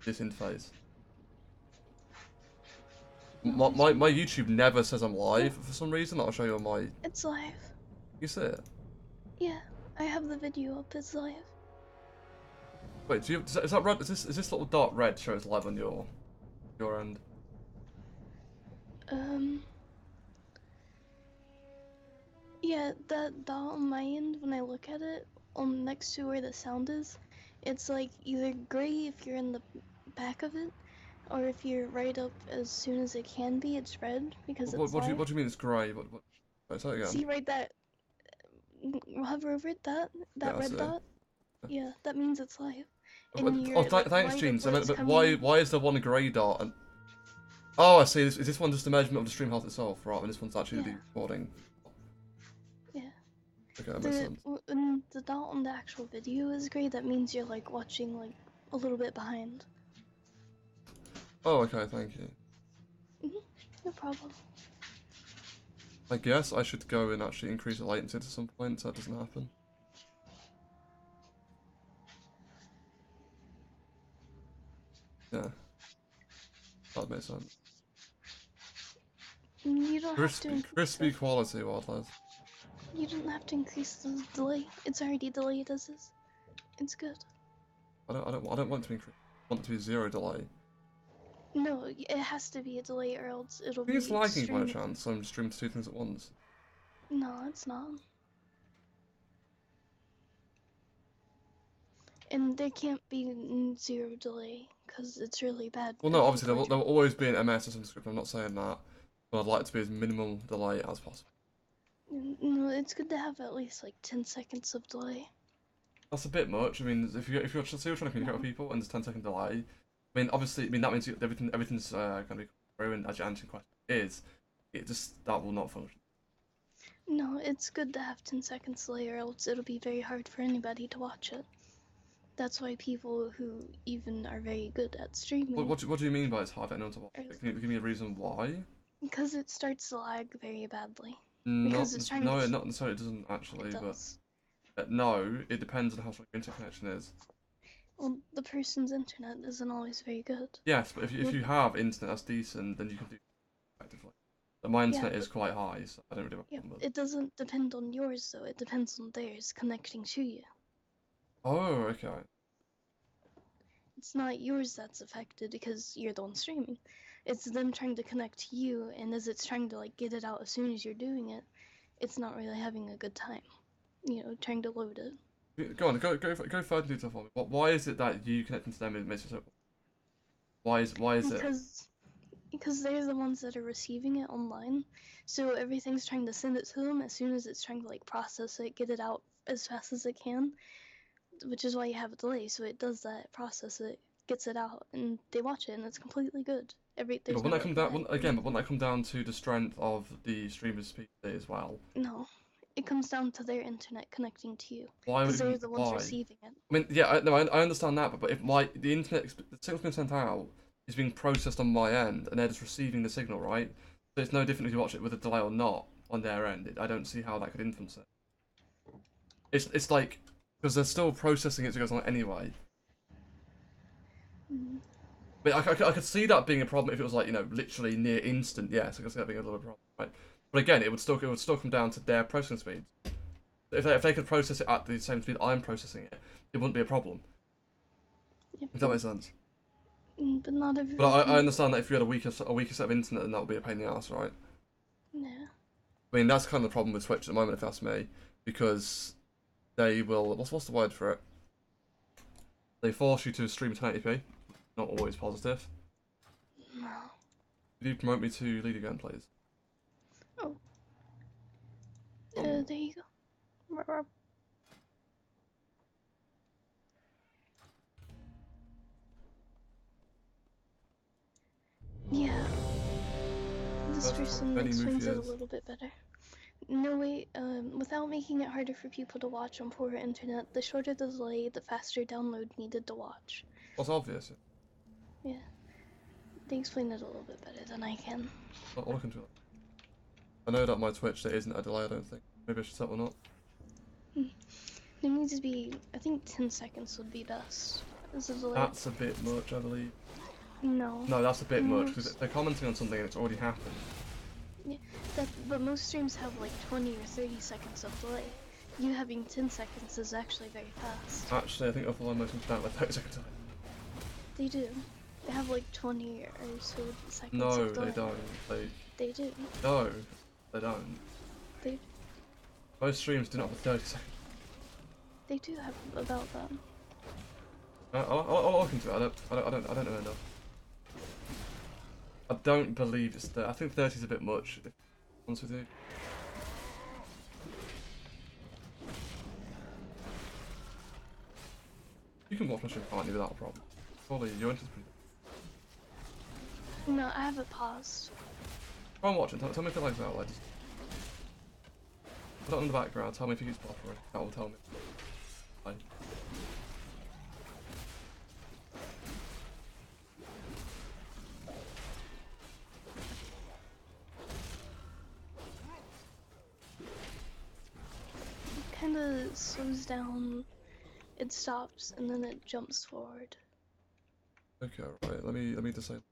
this interface. No, My YouTube never says I'm live for some reason. I'll show you on my. it's live. You see it? Yeah, I have the video up. It's live. Wait, do you? Is that red? Is this little dot red shows live on your end? Yeah, that dot on my end, when I look at it, next to where the sound is, it's like either gray if you're in the back of it, or if you're right up as soon as it can be, it's red because it's live. What do you mean it's grey? Wait, say that again. See right that, hover over it, that Yeah, I red see. dot? Yeah, that means it's live. Oh, And you're, like, thanks, right Jeans. up where But it's coming. why is there one grey dot? And oh, I see. Is this one just a measurement of the stream health itself, right? And this one's actually the Yeah. recording. Yeah. Okay, that makes sense. When the dot on the actual video is gray, that means you're like watching like a little bit behind. Oh, okay. Thank you. No problem. I guess I should go and actually increase the latency at some point so that doesn't happen. Yeah. That makes sense. You don't have to increase Crispy quality, wildlife. You don't have to increase the delay. It's already delayed as is. It's good. I don't want to increase. I want it to be 0 delay. No, it has to be a delay or else it'll I be think it's lagging by a extremely- chance, so I'm just streaming 2 things at once. No, it's not. And there can't be 0 delay, because it's really bad. Well, no, obviously there will always be an MS or some script. I'm not saying that, but I'd like it to be as minimal delay as possible. No, it's good to have at least like 10 seconds of delay. That's a bit much. I mean, if you're trying to communicate with people and there's 10-second delay, I mean, obviously, that means everything's going to be through, and as your answering question is, that will not function. No, it's good to have 10 seconds delay, or else it'll be very hard for anybody to watch it. That's why people who even are very good at streaming... What do you mean by it's hard for anyone to watch? Can you give me a reason why? Because it starts to lag very badly. Not necessarily. It doesn't actually, but no, it depends on how strong your internet connection is. Well, the person's internet isn't always very good. Yes, but if you have internet that's decent, then you can do it effectively. But my internet is quite high, so I don't really have a problem with it. It doesn't depend on yours, though. It depends on theirs connecting to you. Oh, okay. It's not yours that's affected because you're the one streaming. It's them trying to connect to you, and as it's trying to like get it out as soon as you're doing it, it's not really having a good time. You know, trying to load it. Go on, go further detail for me. Why is it that you connecting to them makes it so? Why is it? Because they're the ones that are receiving it online, so everything's trying to send it to them as soon as it's trying to like process it, get it out as fast as it can, which is why you have a delay. So it does that, process it, gets it out, and they watch it, and it's completely good. But wouldn't that come down to the strength of the streamer's PC as well? No, it comes down to their internet connecting to you. Why would they're the ones receiving it. I mean, yeah, I understand that, but if the internet, the signal's been sent out, is being processed on my end, and they're just receiving the signal, right? So it's no different if you watch it with a delay or not on their end. I don't see how that could influence it. It's like, because they're still processing it as it goes on anyway. But I could see that being a problem if it was like, you know, literally near instant. Yes, I could see that being a little problem, right? But again, it would still come down to their processing speeds. If they could process it at the same speed I'm processing it, it wouldn't be a problem. Yep. If that makes sense. But not every. But I understand that if you had a weaker set of internet, then that would be a pain in the ass, right? Yeah. I mean, that's kind of the problem with Twitch at the moment, if you ask me, because they will. What's the word for it? They force you to stream 1080p. Not always positive. No. Could you promote me to lead again, please? Oh. There you go. Yeah. This person explains it a little bit better. No, wait, without making it harder for people to watch on poor internet, the shorter the delay, the faster download needed to watch. What's obvious? Yeah. They explain it a little bit better than I can. I'll look into it. I know that my Twitch there isn't a delay, I don't think. Maybe I should set one up. There needs to be, I think 10 seconds would be best. Is a delay? That's a bit much, I believe. No. No, that's a bit much, because they're commenting on something and it's already happened. Yeah, but most streams have like 20 or 30 seconds of delay. You having 10 seconds is actually very fast. Actually, I think offline most of them have like 30 seconds delay. They do. They have like 20 or so seconds No, of delay. they don't. They do. No, they don't. They Most streams do not have 30 seconds. they do have about that. I'll look into it. I don't know enough. I don't believe it's 30. I think 30 is a bit much, if I'm honest with you. You can watch my stream, can't you, without a problem? Surely, your internet's pretty good. No, I have it paused. Try and watch it. Tell me if it lags out. Like, just put it on in the background. Tell me if you get buffering. That will tell me. Fine. It kind of slows down. It stops and then it jumps forward. Okay, right. Let me decide.